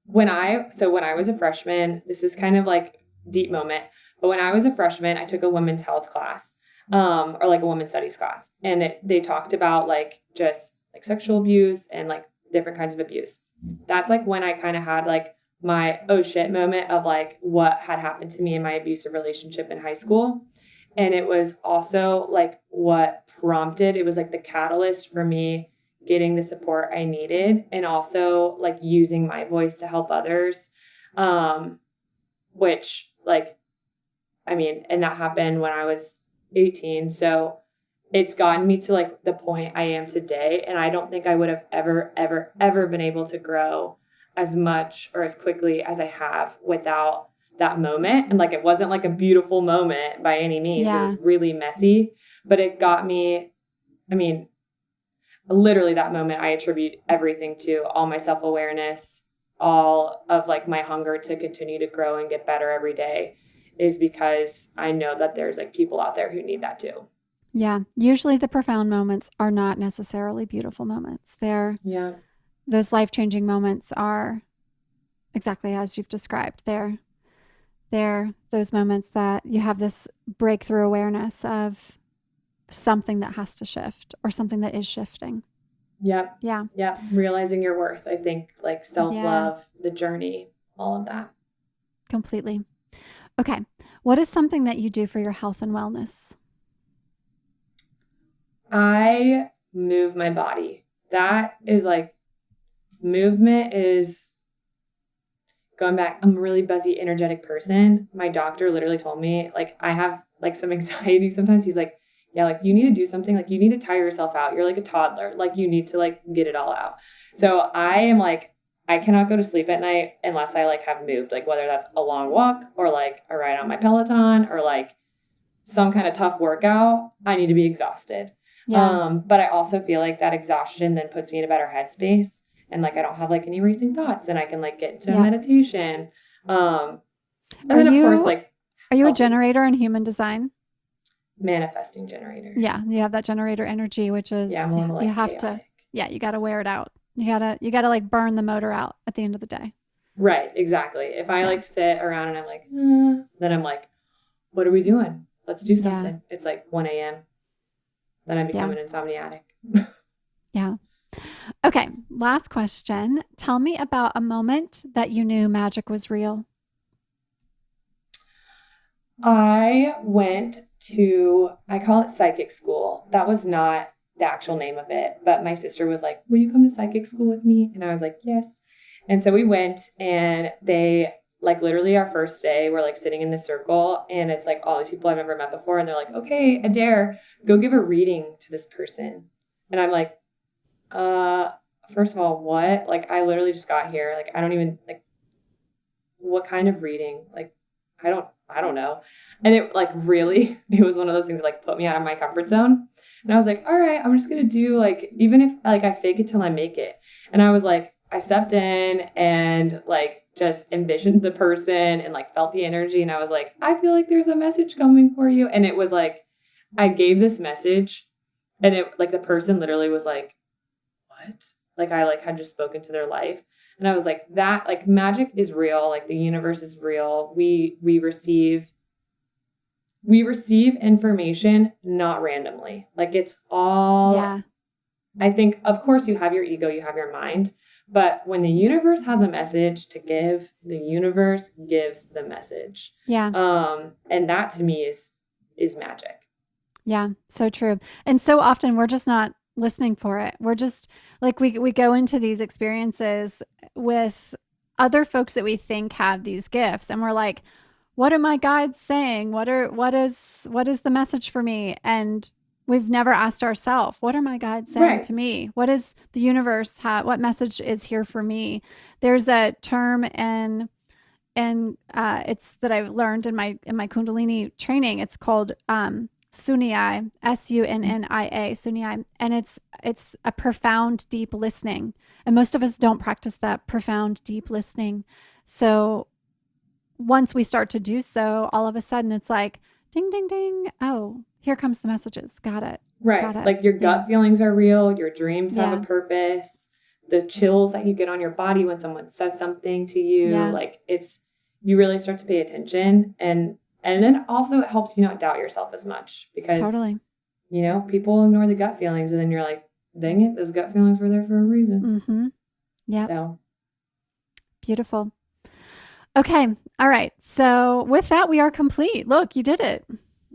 when I was a freshman, this is kind of like deep moment, but when I was a freshman, I took a women's health class, or like a women's studies class, and they talked about like just like sexual abuse and like different kinds of abuse. That's like when I kind of had like my oh shit moment of like what had happened to me in my abusive relationship in high school. And it was also like what prompted, it was like the catalyst for me getting the support I needed and also like using my voice to help others. Which like, I mean, and that happened when I was 18. So it's gotten me to like the point I am today. And I don't think I would have ever been able to grow as much or as quickly as I have without that moment. And like, it wasn't like a beautiful moment by any means. Yeah. It was really messy, but it got me, I mean, literally that moment I attribute everything to, all my self-awareness, all of like my hunger to continue to grow and get better every day is because I know that there's like people out there who need that too. Yeah. Usually the profound moments are not necessarily beautiful moments. Those life-changing moments are exactly as you've described. They're those moments that you have this breakthrough awareness of something that has to shift or something that is shifting. Yep. Yeah. Yeah. Realizing your worth, I think, like self-love, the journey, all of that. Completely. Okay. What is something that you do for your health and wellness? I move my body. That is like, movement is going back. I'm a really buzzy, energetic person. My doctor literally told me like I have like some anxiety sometimes. He's like, yeah, like you need to do something. Like you need to tire yourself out. You're like a toddler. Like you need to like get it all out. So I am like, I cannot go to sleep at night unless I like have moved, like whether that's a long walk or like a ride on my Peloton or like some kind of tough workout. I need to be exhausted. Yeah. But I also feel like that exhaustion then puts me in a better headspace. And like, I don't have like any racing thoughts and I can like get into meditation. And then of course, like, are you a generator in human design? Manifesting generator. Yeah. You have that generator energy, which is, I'm like you have chaotic. You got to wear it out. You gotta like burn the motor out at the end of the day. Right. Exactly. If I like sit around and I'm like, then I'm like, what are we doing? Let's do something. It's like 1 a.m. Then I become an insomniac. Yeah. Okay, last question. Tell me about a moment that you knew magic was real. I went to, I call it psychic school. That was not the actual name of it, but my sister was like, will you come to psychic school with me? And I was like, yes. And so we went, and they, like, literally our first day, we're like sitting in the circle, and it's like all these people I've never met before. And they're like, okay, Adaire, go give a reading to this person. And I'm like, first of all, what? Like, I literally just got here. Like, I don't even, like, what kind of reading? Like, I don't know. And it, like, really, it was one of those things that, like, put me out of my comfort zone. And I was like, all right, I'm just going to do, like, even if, like, I fake it till I make it. And I was like, I stepped in and, like, just envisioned the person and, like, felt the energy. And I was like, I feel like there's a message coming for you. And it was like, I gave this message, and it, like, the person literally was like, what? Like, I, like, had just spoken to their life. And I was like, that, like, magic is real. Like, the universe is real. We receive information, not randomly. Like, it's all, Yeah. I think, of course, you have your ego, you have your mind, but when the universe has a message to give, the universe gives the message. Yeah. And that to me is magic. Yeah, so true. And so often we're just not listening for it. We're just like we go into these experiences with other folks that we think have these gifts, and we're like, what are my guides saying? What is the message for me? And we've never asked ourselves, what are my guides saying Right. to me? What is the universe what message is here for me? There's a term it's that I've learned in my Kundalini training. It's called Sunni, Sunnia, Sunni, and it's a profound, deep listening. And most of us don't practice that profound, deep listening. So once we start to do so, all of a sudden it's like, ding, ding, ding. Oh, here comes the messages. Got it. Right. Got it. Like, your gut feelings are real. Your dreams have Yeah. a purpose. The chills that you get on your body when someone says something to you, Yeah. like, it's, you really start to pay attention. And then also it helps you not doubt yourself as much, because, Totally. you know, people ignore the gut feelings, and then you're like, dang it, those gut feelings were there for a reason. Mm-hmm. Yeah. So Beautiful. Okay. All right. So with that, we are complete. Look, you did it.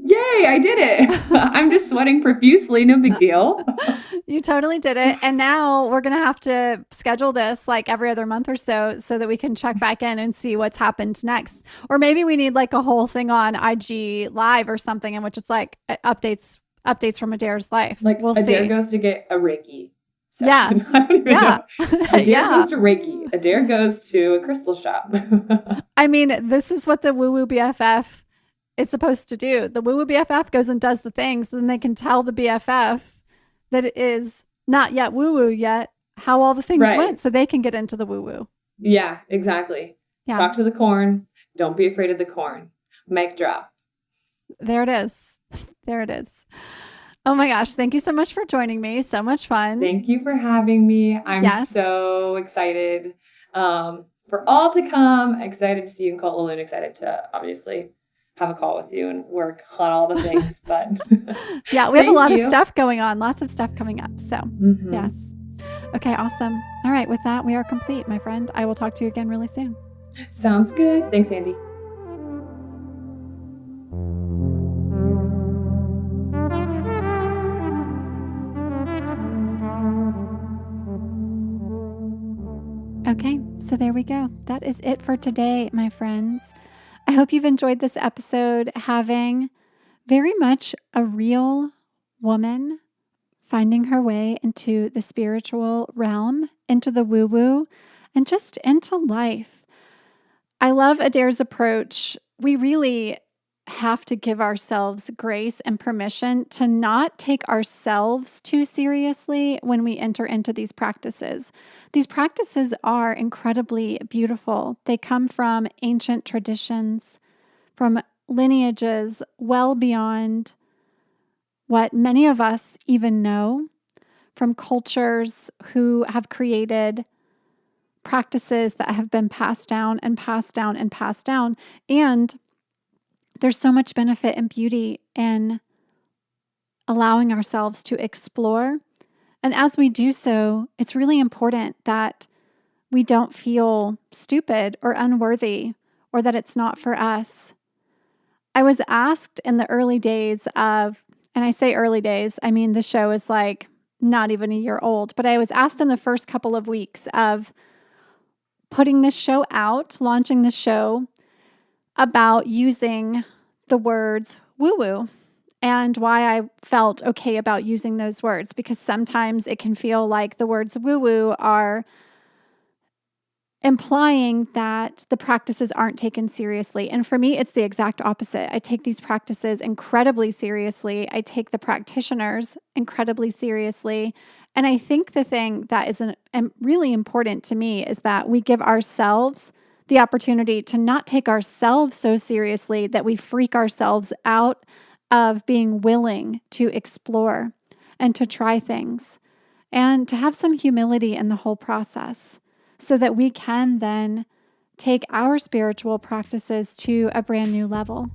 yay, I did it. I'm just sweating profusely. No big deal. You totally did it. And now we're going to have to schedule this like every other month or so that we can check back in and see what's happened next. Or maybe we need like a whole thing on IG Live or something in which it's like updates from Adaire's life. Like, we'll Adaire see. goes to get a Reiki Yeah. session. I don't even know. Adaire goes to Reiki. Adaire goes to a crystal shop. I mean, this is what the Woo Woo BFF is supposed to do. The Woo Woo BFF goes and does the things, then they can tell the BFF that it is not yet woo woo yet, how all the things went, so they can get into the woo woo. Yeah, exactly. Yeah. Talk to the corn. Don't be afraid of the corn. Mic drop. There it is. There it is. Oh my gosh. Thank you so much for joining me. So much fun. Thank you for having me. I'm so excited for all to come. Excited to see you in Cult Laloon. Excited to obviously have a call with you and work on all the things. But yeah, we have a lot of stuff going on. Lots of stuff coming up. So yes. Okay, awesome. All right. With that, we are complete, my friend. I will talk to you again really soon. Sounds good. Thanks, Andy. Okay, so there we go. That is it for today, my friends. I hope you've enjoyed this episode, having very much a real woman finding her way into the spiritual realm, into the woo-woo, and just into life. I love Adaire's approach. We really have to give ourselves grace and permission to not take ourselves too seriously when we enter into these practices. These practices are incredibly beautiful. They come from ancient traditions, from lineages well beyond what many of us even know, from cultures who have created practices that have been passed down and passed down and passed down. And there's so much benefit and beauty in allowing ourselves to explore And as we do so, it's really important that we don't feel stupid or unworthy or that it's not for us. I was asked in the early days of, and I say early days, I mean, the show is like not even a year old, but I was asked in the first couple of weeks of putting this show out, launching the show, about using the words woo-woo and why I felt okay about using those words, because sometimes it can feel like the words woo-woo are implying that the practices aren't taken seriously. And for me, it's the exact opposite. I take these practices incredibly seriously. I take the practitioners incredibly seriously. And I think the thing that is really important to me is that we give ourselves the opportunity to not take ourselves so seriously that we freak ourselves out of being willing to explore and to try things and to have some humility in the whole process, so that we can then take our spiritual practices to a brand new level.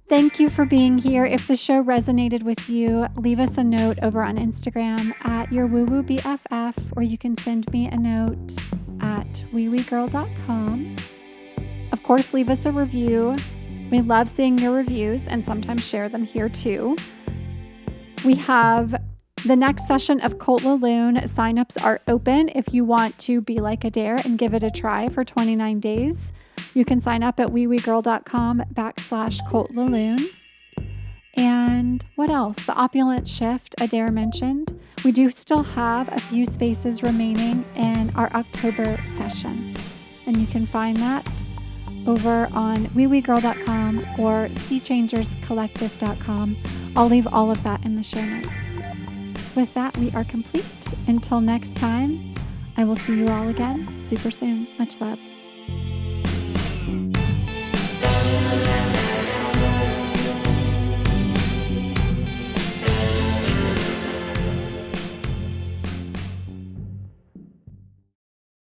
Thank you for being here. If the show resonated with you, leave us a note over on Instagram at YWWBFF, or you can send me a note at weewegirl.com. Of course, leave us a review. We love seeing your reviews and sometimes share them here too. We have the next session of Cult Laloon. Signups are open if you want to be like Adaire and give it a try for 29 days. You can sign up at weewegirl.com/Cult Laloon. And what else? The Opulent Shift Adaire mentioned. We do still have a few spaces remaining in our October session. And you can find that over on weewegirl.com or seachangerscollective.com. I'll leave all of that in the show notes. With that, we are complete. Until next time, I will see you all again super soon. Much love.